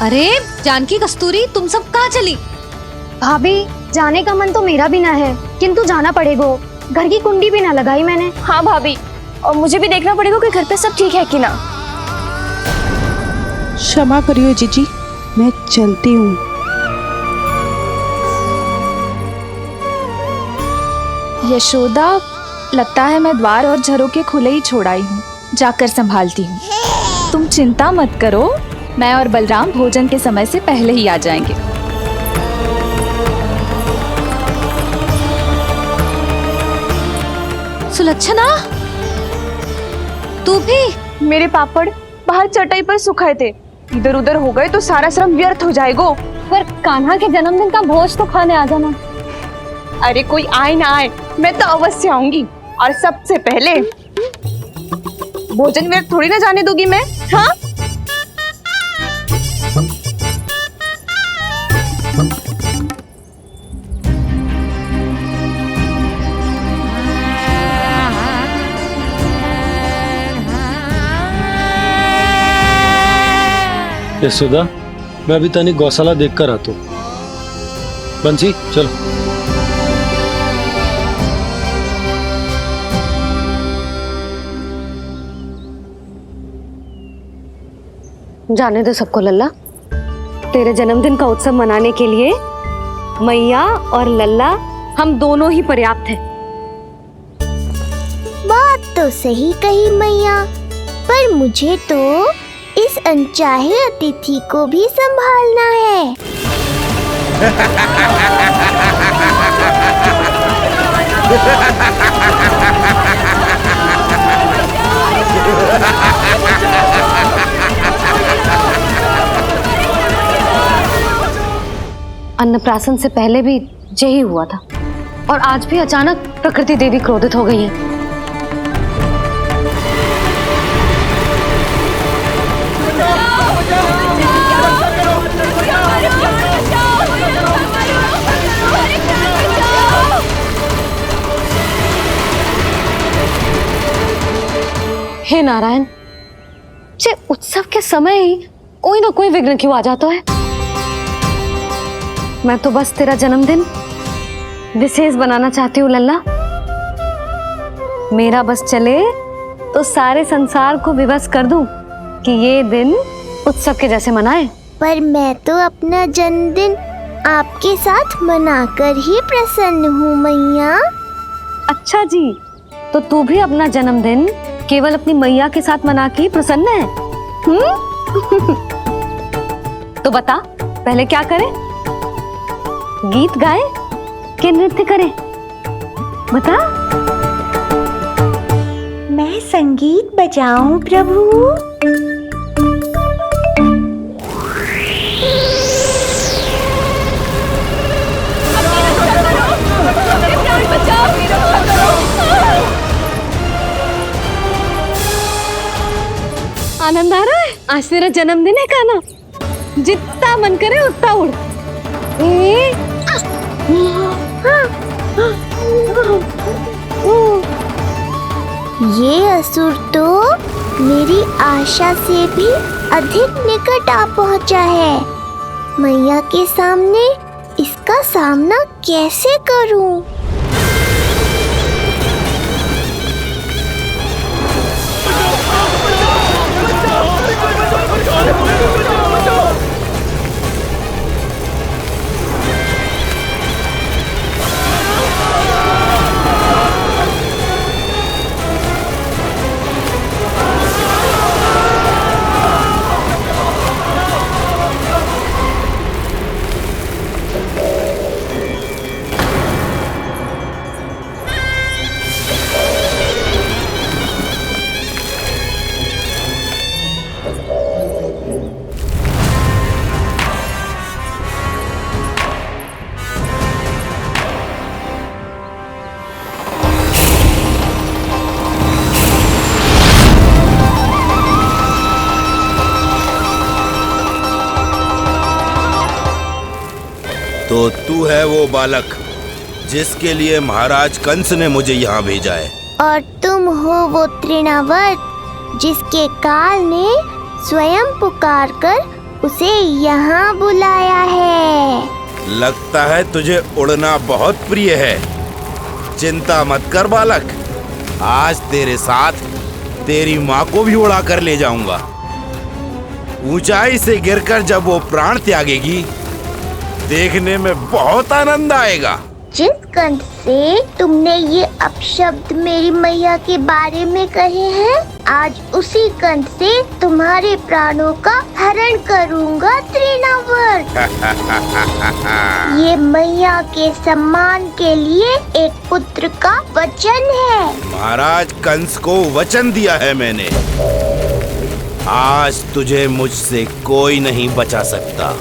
अरे जानकी, कस्तूरी, तुम सब कहाँ चली? भाभी, जाने का मन तो मेरा भी ना है, किंतु जाना पड़ेगा। घर की कुंडी भी ना लगाई मैंने। हाँ भाभी, और मुझे भी देखना पड़ेगा कि घर पे सब ठीक है कि ना। क्षमा करियो जीजी, मैं चलती हूँ। यशोदा, लगता है मैं द्वार और झरोके खुले ही छोड़ आई हूँ, जाकर संभालती हूँ। तुम चिंता मत करो, मैं और बलराम भोजन के समय से पहले ही आ जाएंगे। सुलक्षणा, तू भी? मेरे पापड़ बाहर चटाई पर सुखाए थे, इधर उधर हो गए तो सारा श्रम व्यर्थ हो जाएगा। पर कान्हा के जन्मदिन का भोज तो खाने आ जाना। अरे कोई आए ना आए, मैं तो अवश्य आऊंगी, और सबसे पहले भोजन व्यर्थ थोड़ी ना जाने दूंगी मैं। हाँ, यशोदा, मैं अभी तनिक गौशाला देख कर आता हूँ। बंसी, चलो। जाने दो सबको लल्ला, तेरे जन्मदिन का उत्सव मनाने के लिए मैया और लल्ला हम दोनों ही पर्याप्त हैं। बात तो सही कही मैया, पर मुझे तो इस अनचाहे अतिथि को भी संभालना है। अन्नप्राशन से पहले भी यही हुआ था, और आज भी अचानक प्रकृति देवी क्रोधित हो गई है। हे नारायण, जे उत्सव के समय ही कोई ना कोई विघ्न क्यों आ जाता है? मैं तो बस तेरा जन्मदिन विशेष बनाना चाहती हूँ लल्ला, मेरा बस चले तो सारे संसार को विवश कर दूं कि ये दिन उत्सव के जैसे मनाए। पर मैं तो अपना जन्मदिन आपके साथ मनाकर ही प्रसन्न हूँ मैया। अच्छा जी, तो तू भी अपना जन्मदिन केवल अपनी मैया के साथ मना के ही प्रसन्न है? तो बता पहले क्या करें? गीत गाए कि नृत्य करें? बता। मैं संगीत बजाऊं प्रभु? आनंद आ रहा है? आज तेरा जन्मदिन है कान्हा, जितना मन करे उतना उड़। ये असुर तो मेरी आशा से भी अधिक निकट आ पहुंचा है। मैया के सामने इसका सामना कैसे करूं? तो तू है वो बालक जिसके लिए महाराज कंस ने मुझे यहाँ भेजा है। और तुम हो वो तृणावर्त जिसके काल ने स्वयं पुकारकर उसे यहाँ बुलाया है। लगता है तुझे उड़ना बहुत प्रिय है। चिंता मत कर बालक, आज तेरे साथ तेरी माँ को भी उड़ा कर ले जाऊंगा। ऊंचाई से गिरकर जब वो प्राण त्यागेगी, देखने में बहुत आनंद आएगा। जिस कंठ से तुमने ये अपशब्द मेरी मैया के बारे में कहे हैं, आज उसी कंठ से तुम्हारे प्राणों का हरण करूंगा तृणावर्त। ये मैया के सम्मान के लिए एक पुत्र का वचन है। महाराज कंस को वचन दिया है मैंने। आज तुझे मुझसे कोई नहीं बचा सकता,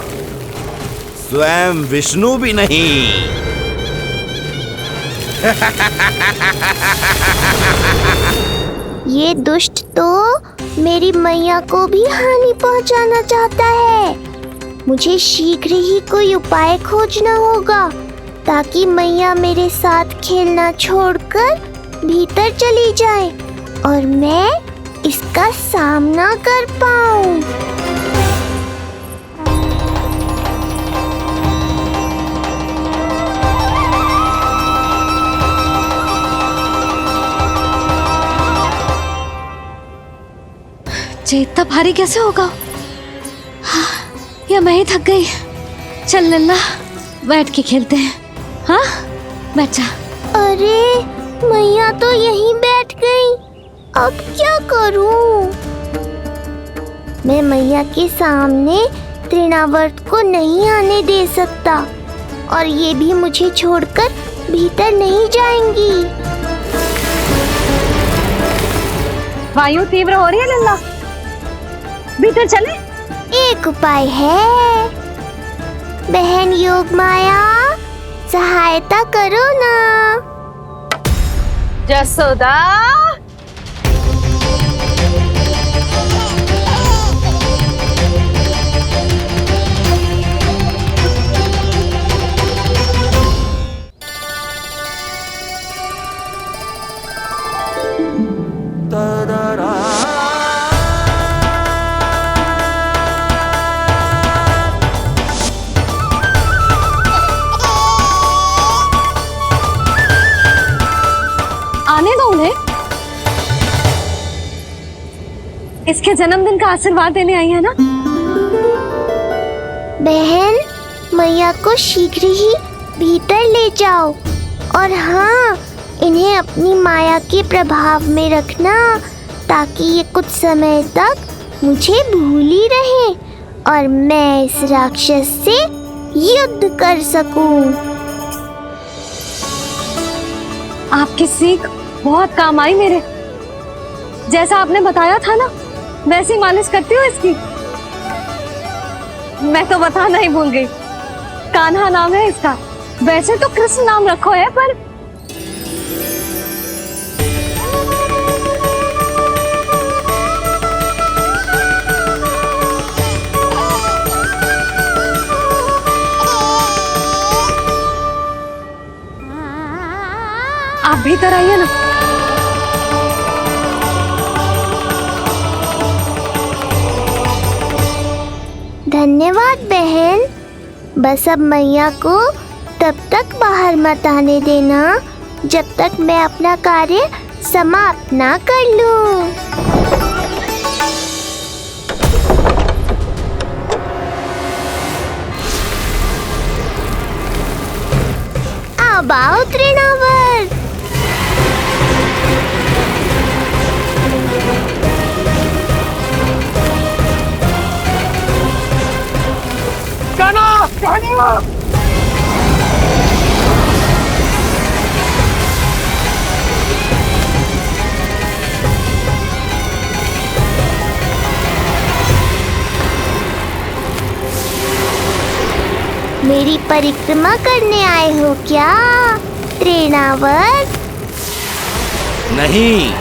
स्वयं विष्णु भी नहीं। ये दुष्ट तो मेरी मैया को भी हानि पहुंचाना चाहता है। मुझे शीघ्र ही कोई उपाय खोजना होगा ताकि मैया मेरे साथ खेलना छोड़कर भीतर चली जाए और मैं इसका सामना कर पाऊं। इतना भारी कैसे होगा? या मैं ही थक गई? चल लल्ला, बैठ के खेलते हैं। हाँ, बैठ जा। अरे मैया तो यहीं बैठ गई, अब क्या करूं? मैं मैया के सामने तृणावर्त को नहीं आने दे सकता और ये भी मुझे छोड़कर भीतर नहीं जाएंगी। वायु तीव्र हो रही है लल्ला, भीतर चले। एक उपाय है, बहन योग माया, सहायता करो ना। जसोदा, आने दो उन्हें। इसके जन्मदिन का आशीर्वाद देने आई है ना? बहन, मैया को शीघ्र ही भीतर ले जाओ और हाँ, इन्हें अपनी माया के प्रभाव में रखना ताकि ये कुछ समय तक मुझे भूली रहे और मैं इस राक्षस से युद्ध कर सकूं। आपकी सीख बहुत काम आई मेरे। जैसा आपने बताया था ना, वैसी मालिश करती हो इसकी। मैं तो बताना ही भूल गई, कान्हा नाम है इसका। वैसे तो कृष्ण नाम रखो है, पर आप भीतर आइए ना। धन्यवाद बहन। बस अब मैया को तब तक बाहर मत आने देना जब तक मैं अपना कार्य समाप्त ना कर लूं। अब आओ तृणावर। मेरी परिक्रमा करने आए हो क्या तृणावर? नहीं,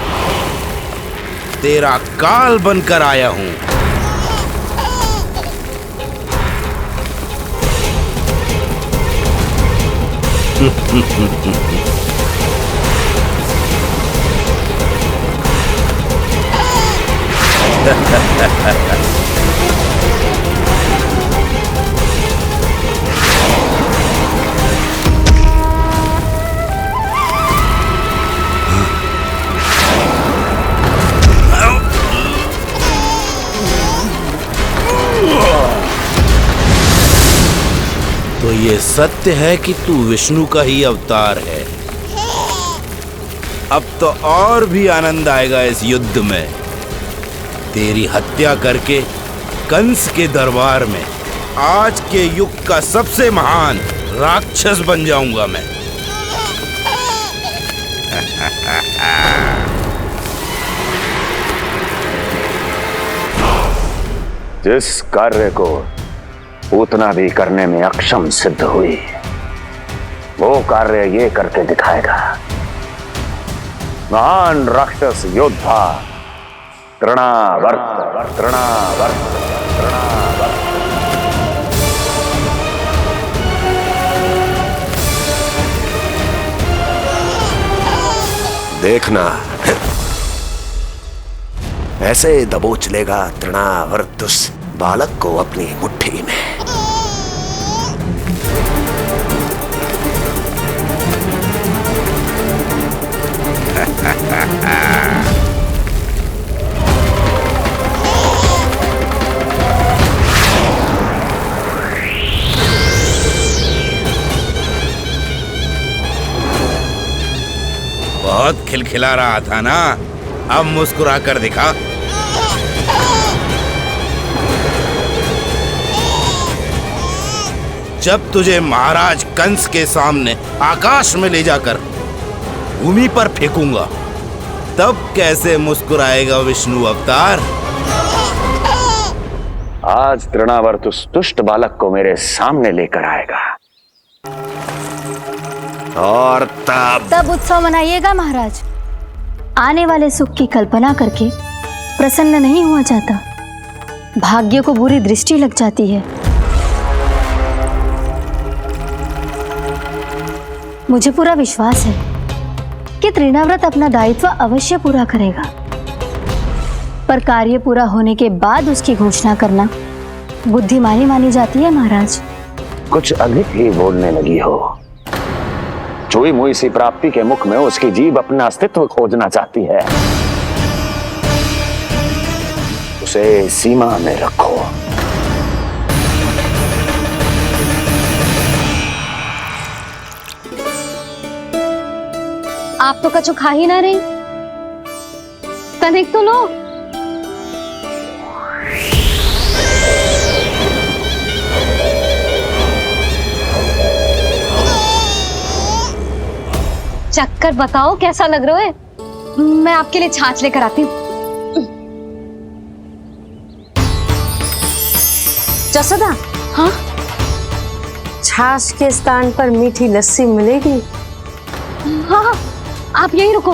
तेरा काल बनकर आया हूँ। तो ये सत्य है कि तू विष्णु का ही अवतार है। अब तो और भी आनंद आएगा इस युद्ध में। तेरी हत्या करके कंस के दरबार में आज के युग का सबसे महान राक्षस बन जाऊंगा मैं। जिस कार्य को उतना भी करने में अक्षम सिद्ध हुई, वो कार्य ये करके दिखाएगा। महान राक्षस योद्धा तृणावर्त, तृणावर्त, तृणावर्त। देखना, ऐसे दबोच लेगा तृणावर्त उस बालक को अपनी मुट्ठी में। बहुत खिलखिला रहा था ना, अब मुस्कुरा कर दिखा। जब तुझे महाराज कंस के सामने आकाश में ले जाकर भूमि पर फेंकूंगा, तब कैसे मुस्कुराएगा विष्णु अवतार? आज तृणावर्त उस दुष्ट बालक को मेरे सामने लेकर आएगा और तब उत्सव मनाइएगा महाराज। आने वाले सुख की कल्पना करके प्रसन्न नहीं हुआ जाता, भाग्य को बुरी दृष्टि लग जाती है। मुझे पूरा विश्वास है कि तृणाव्रत अपना दायित्व अवश्य पूरा करेगा, पर कार्य पूरा होने के बाद उसकी घोषणा करना बुद्धिमानी मानी जाती है महाराज। कुछ अधिक ही बोलने लगी हो। चुई मुई सी प्राप्ति के मुख में उसकी जीभ अपना अस्तित्व खोजना चाहती है। उसे सीमा में रखो। आप तो कछु खा ही ना रही, तनिक तो लो। चक्कर बताओ कैसा लग रहा है? मैं आपके लिए छाछ लेकर आती हूँ। जसोदा, हाँ? छाछ के स्थान पर मीठी लस्सी मिलेगी? हाँ हाँ, आप यहीं रुको,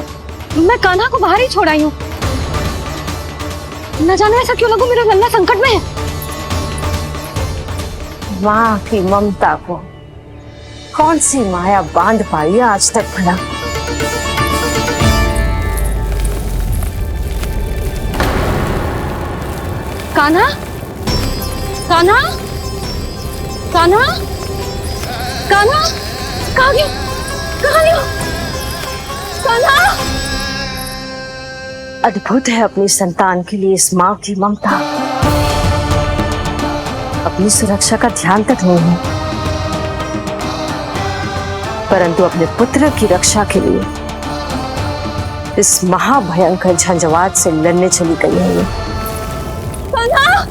मैं कान्हा को बाहर ही छोड़ आई हूँ। न जाने ऐसा क्यों लगू मेरा लल्ला संकट में है। माँ की ममता को कौन सी माया बांध पाई है आज तक भला? कान्हा, कान्हा, कान्हा, कान्हा, कहाँ गया? कहाँ गया? कान्हा! अद्भुत है अपनी संतान के लिए इस माँ की ममता। अपनी सुरक्षा का ध्यान तक नहीं है, परंतु अपने पुत्र की रक्षा के लिए इस महाभयंकर झंझावात से लड़ने चली गई है। कान्हा!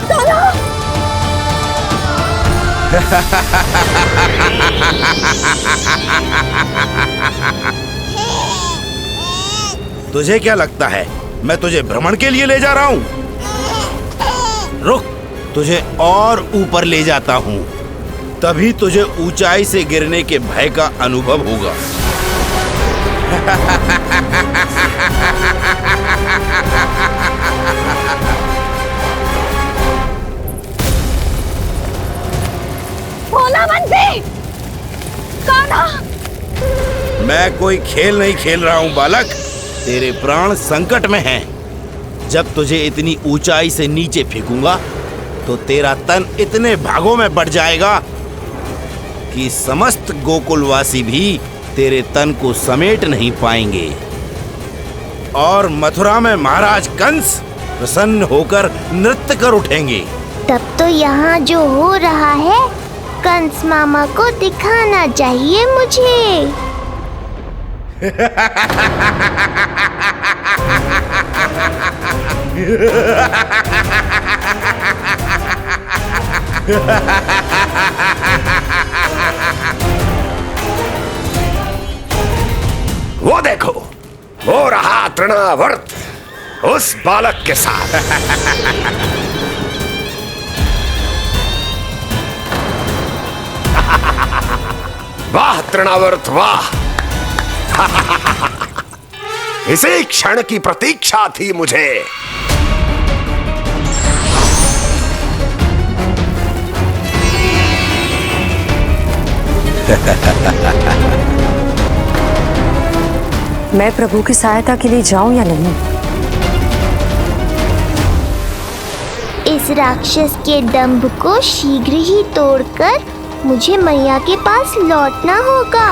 कान्हा! तुझे क्या लगता है मैं तुझे भ्रमण के लिए ले जा रहा हूँ? रुक, तुझे और ऊपर ले जाता हूँ, तभी तुझे ऊंचाई से गिरने के भय का अनुभव होगा। भोला बंसी! कान्हा! मैं कोई खेल नहीं खेल रहा हूँ बालक, तेरे प्राण संकट में हैं। जब तुझे इतनी ऊंचाई से नीचे फेंकूंगा तो तेरा तन इतने भागों में बढ़ जाएगा कि समस्त गोकुलवासी भी तेरे तन को समेट नहीं पाएंगे और मथुरा में महाराज कंस प्रसन्न होकर नृत्य कर उठेंगे। तब तो यहाँ जो हो रहा है कंस मामा को दिखाना चाहिए मुझे। वो देखो, वो रहा तृणावर्त उस बालक के साथ। वाह तृणावर्त वाह! इसी क्षण की प्रतीक्षा थी मुझे। मैं प्रभु की सहायता के लिए जाऊं या नहीं? इस राक्षस के दंभ को शीघ्र ही तोड़कर मुझे मैया के पास लौटना होगा।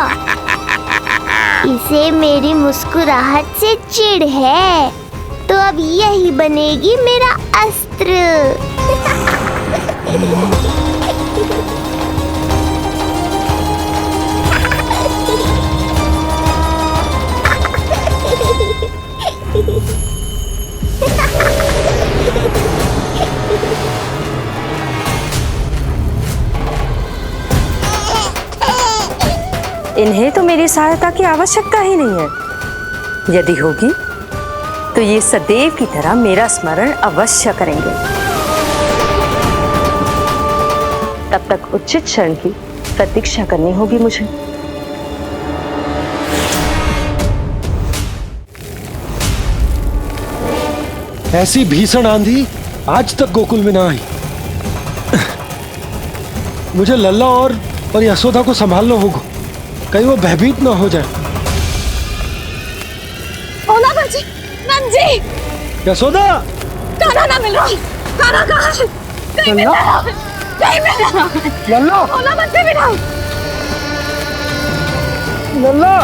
इसे मेरी मुस्कुराहट से चिढ़ है, तो अब यही बनेगी मेरा अस्त्र। इन्हें तो मेरी सहायता की आवश्यकता ही नहीं है। यदि होगी तो ये सदैव की तरह मेरा स्मरण अवश्य करेंगे। तब तक उचित क्षण की प्रतीक्षा करनी होगी मुझे। ऐसी भीषण आंधी आज तक गोकुल में ना आई। मुझे लल्ला और यशोदा को संभालना होगा, कहीं वो भयभीत ना हो जाए। भोला बंसी, नंजी! यशोदा! कान्हा ना मिल रहा। कान्हा कहाँ है? कहीं मिल रहा है? कहीं मिल रहा है? लल्ला! भोला बंसी मिला। लल्ला!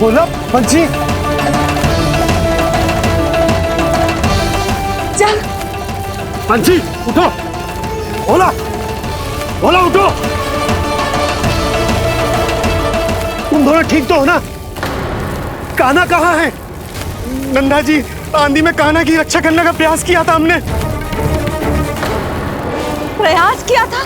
बोला बंसी। चल बंसी उठो, बोला बोला उठो। तुम दोनों ठीक तो हो ना? कान्हा कहाँ है? नंदा जी, आंधी में कान्हा की रक्षा करने का प्रयास किया था हमने। प्रयास किया था?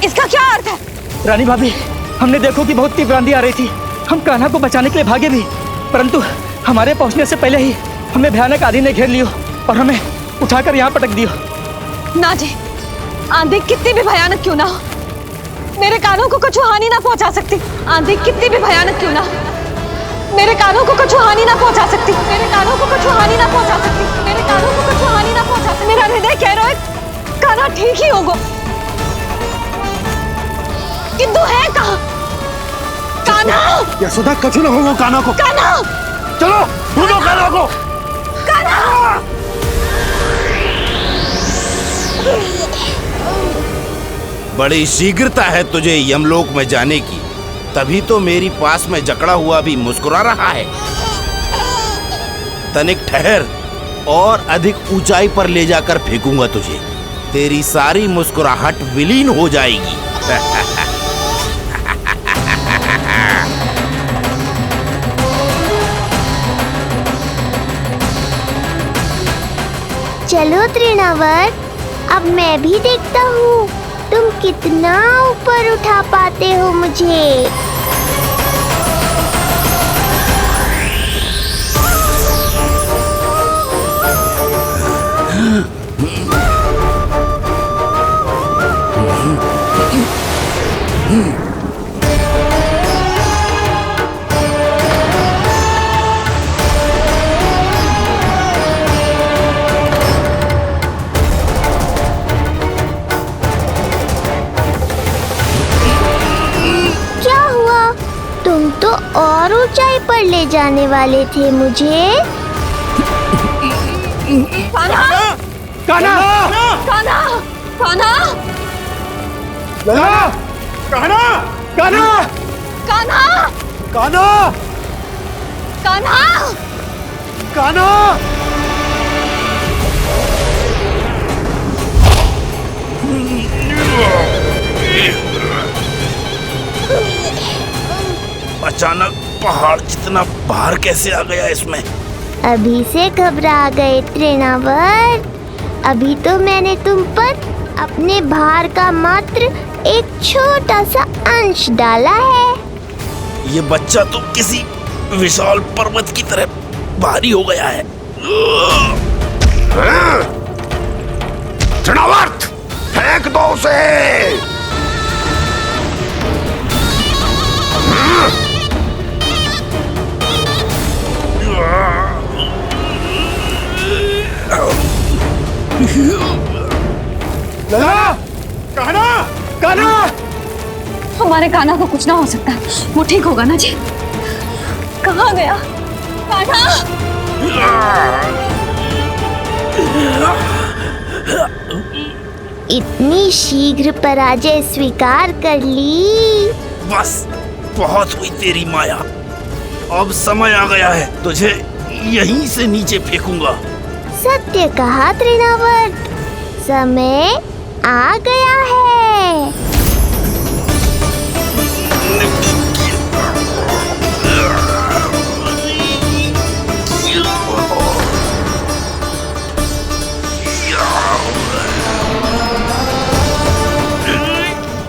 इसका क्या अर्थ है? रानी भाभी, हमने देखो कि बहुत तीव्र आंधी आ रही थी। हम कान्हा को बचाने के लिए भागे भी, परंतु हमारे पहुंचने से पहले ही हमें भयानक आंधी ने घेर लियो और हमें उठाकर यहाँ पटक दियो। ना जी, आंधी कितनी भी भयानक क्यों ना हो, मेरे कानों को कुछ हानि ना पहुंचा सकती। आंधी कितनी भी भयानक क्यों ना हो, मेरे कानों को कुछ हानि ना पहुंचा सकती। मेरे कानों को कुछ हानि ना पहुंचा सकती। मेरे कानों को कुछ हानि ना पहुंचा सकती। मेरा हृदय कह रहा है कान्हा ठीक ही होगा, किंतु है कहाँ कान्हा? यशोदा, कछु ना होगा कान्हा को। कान्हा, चलो ढूंढो कान्हा को। कान्हा! बड़ी शीघ्रता है तुझे यमलोक में जाने की, तभी तो मेरी पास में जकड़ा हुआ भी मुस्कुरा रहा है। तनिक ठहर, और अधिक ऊंचाई पर ले जाकर फेंकूंगा तुझे। तेरी सारी मुस्कुराहट विलीन हो जाएगी। चलो तृणावर, अब मैं भी देखता हूँ तुम कितना ऊपर उठा पाते हो मुझे। क्या हुआ? तुम तो और ऊंचाई पर ले जाने वाले थे मुझे। कान्हा! कान्हा! कान्हा! कान्हा! कान्हा! कान्हा! कान्हा! कान्हा! कान्हा! कान्हा! कान्हा! अचानक पहाड़ जितना भार कैसे आ गया इसमें? अभी से घबरा गए तृणावर। अभी तो मैंने तुम पर अपने भार का मात्र एक छोटा सा अंश डाला है। ये बच्चा तो किसी विशाल पर्वत की तरह भारी हो गया है। तृणावर्त, फेंक दो उसे। कान्हा! कान्हा! हमारे कान्हा को कुछ ना हो सकता, वो ठीक होगा ना जी? कहाँ गया कान्हा? इतनी शीघ्र पराजय स्वीकार कर ली। बस बहुत हुई तेरी माया। अब समय आ गया है, तुझे यहीं से नीचे फेंकूंगा। सत्य कहा तृणावर, समय आ गया है।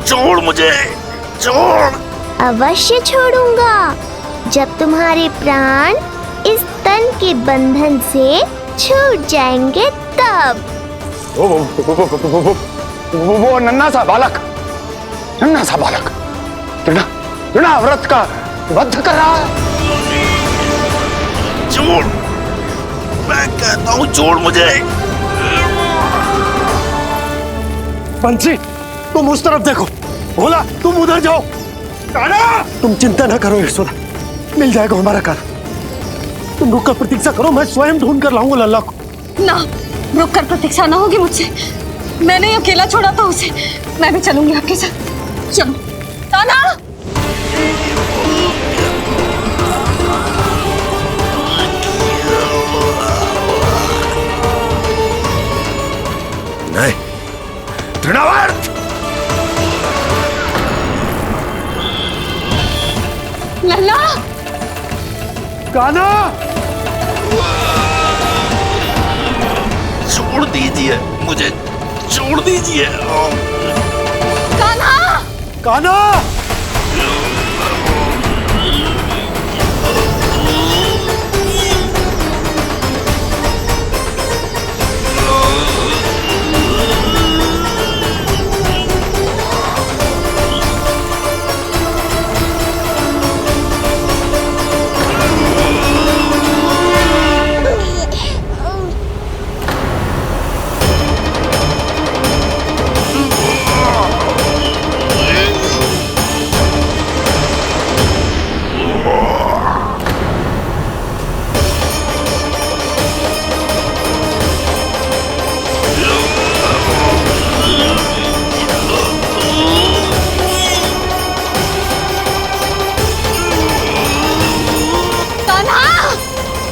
छोड़ मुझे, छोड़। अवश्य छोड़ूंगा, जब तुम्हारे प्राण इस तन के बंधन से छूट जाएंगे तब। वो नन्हा सा बालक, नन्हा सा बालक तृणाव्रत का वध कर रहा है। छोड़, मैं कहता हूँ छोड़ मुझे। बंसी, तुम उस तरफ देखो। भोला, तुम उधर जाओ। कान्हा! तुम चिंता ना करो यशोदा, मिल जाएगा हमारा कान्हा। तुम रुक कर प्रतीक्षा करो, मैं स्वयं ढूंढ कर लाऊंगा लल्ला को। ना, रुक कर प्रतीक्षा ना होगी मुझसे। मैंने अकेला छोड़ा था उसे, मैं भी चलूंगी आपके साथ। चलो कान्हा! नहीं, तृणावर्त। लल्ला, कान्हा, छोड़ दीजिए मुझे, छोड़ दीजिए। कान्हा, कान्हा,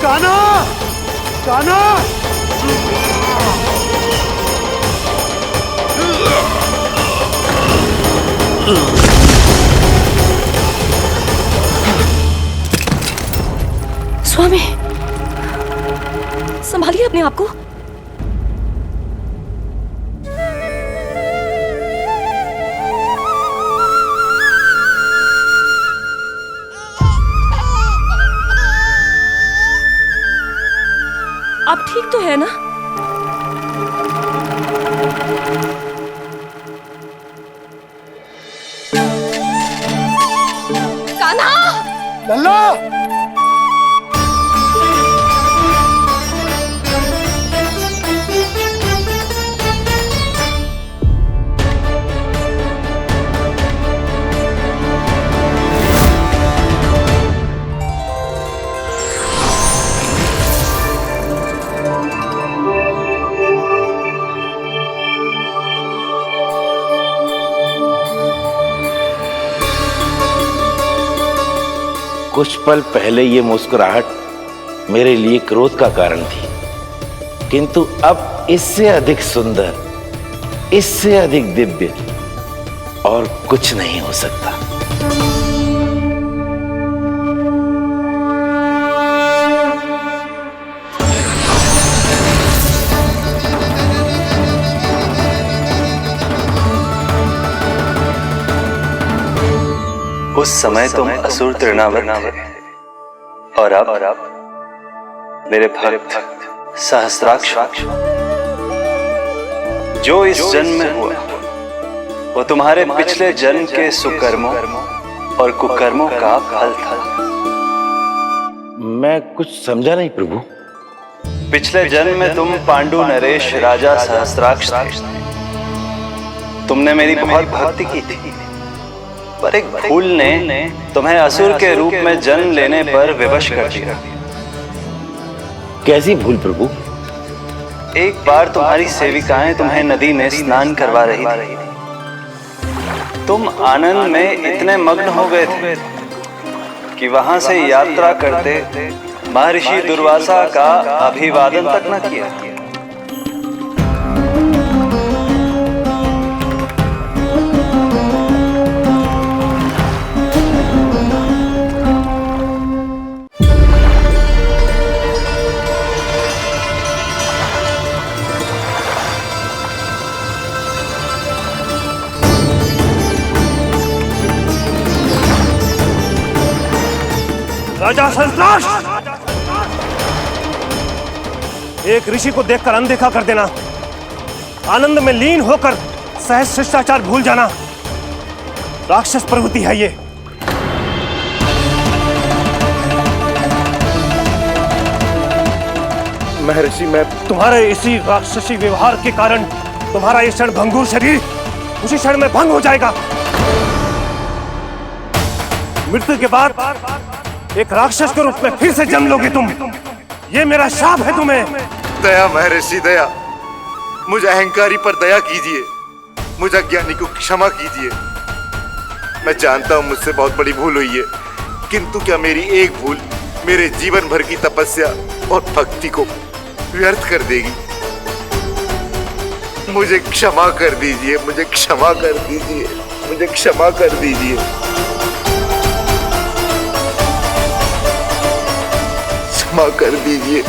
कान्हा, कान्हा, स्वामी, संभालिए अपने आप को। आप ठीक तो है ना? कान्हा, लल्ला, कुछ पल पहले ये मुस्कुराहट मेरे लिए क्रोध का कारण थी, किंतु अब इससे अधिक सुंदर, इससे अधिक दिव्य और कुछ नहीं हो सकता। उस समय तुम असुर तृणावर्त थे और अब मेरे भक्त सहस्राक्ष। जो इस जन्म में हुआ वो तुम्हारे पिछले जन्म के सुकर्मों और कुकर्मों का फल था। मैं कुछ समझा नहीं प्रभु। पिछले जन्म में तुम पांडु नरेश राजा सहस्राक्ष थे। तुमने मेरी बहुत भक्ति की थी, पर एक भूल ने तुम्हें असुर के रूप में जन्म लेने पर विवश कर दिया। कैसी भूल प्रभु? एक बार तुम्हारी सेविकाएं तुम्हें नदी में स्नान करवा रही थी। तुम आनंद में इतने मग्न हो गए थे कि वहां से यात्रा करते महर्षि दुर्वासा का अभिवादन तक न किया। राजा सहस्राक्ष, एक ऋषि को देखकर अनदेखा कर देना, आनंद में लीन होकर सहज शिष्टाचार भूल जाना, राक्षस प्रवृत्ति है ये। महर्षि, मैं तुम्हारे इसी राक्षसी व्यवहार के कारण तुम्हारा ये क्षण भंगुर शरीर उसी क्षण में भंग हो जाएगा। मृत्यु के बाद एक राक्षस के रूप में फिर से जन्म लोगे तुम। ये मेरा शाप है तुम्हें। दया महर्षि दया, मुझ अहंकारी पर दया कीजिए, मुझ अज्ञानी को क्षमा कीजिए। मैं जानता हूँ मुझसे बहुत बड़ी भूल हुई है, किंतु क्या मेरी एक भूल मेरे जीवन भर की तपस्या और भक्ति को व्यर्थ कर देगी? मुझे क्षमा कर दीजिए, मुझे क्षमा कर दीजिए, मुझे क्षमा कर दीजिए। क्षमा कर दीजिए।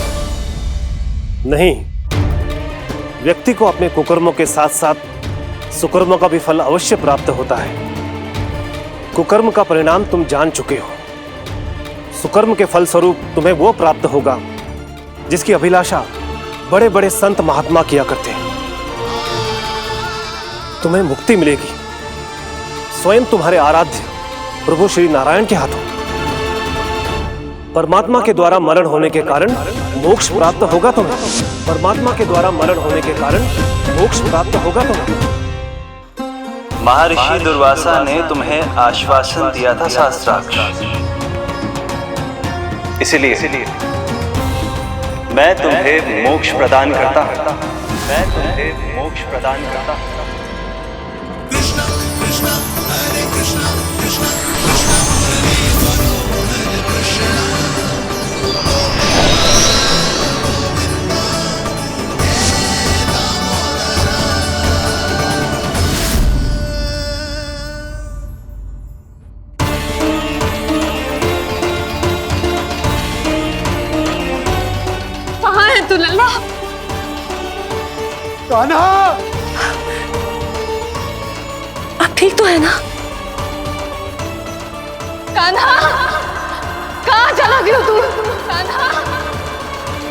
नहीं, व्यक्ति को अपने कुकर्मों के साथ साथ सुकर्मों का भी फल अवश्य प्राप्त होता है। कुकर्म का परिणाम तुम जान चुके हो। सुकर्म के फल स्वरूप तुम्हें वो प्राप्त होगा जिसकी अभिलाषा बड़े बड़े संत महात्मा किया करते हैं। तुम्हें मुक्ति मिलेगी स्वयं तुम्हारे आराध्य प्रभु श्री नारायण के हाथों। परमात्मा के द्वारा मरण होने के कारण मोक्ष प्राप्त होगा तुम्हें। परमात्मा के द्वारा मरण होने के कारण मोक्ष प्राप्त होगा तुम्हें। महर्षि दुर्वासा ने तुम्हें आश्वासन दिया था शास्त्राक्ष, इसलिए मैं तुम्हें मोक्ष प्रदान करता हूं। मैं तुम्हें मोक्ष प्रदान करता हूं। कृष्णा कृष्णा हरे कृष्णा कृष्णा कृष्णा हरे कृष्णा। कहाँ है तू लल्ला? कान्हा, आप ठीक तो है ना? कान्हा, कहाँ चला गया तू? कान्हा,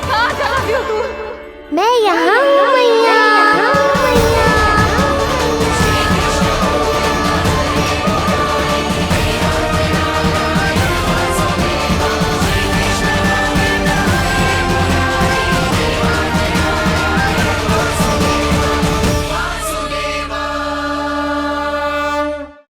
कहाँ चला गया तू? मैं यहाँ हूँ मैया।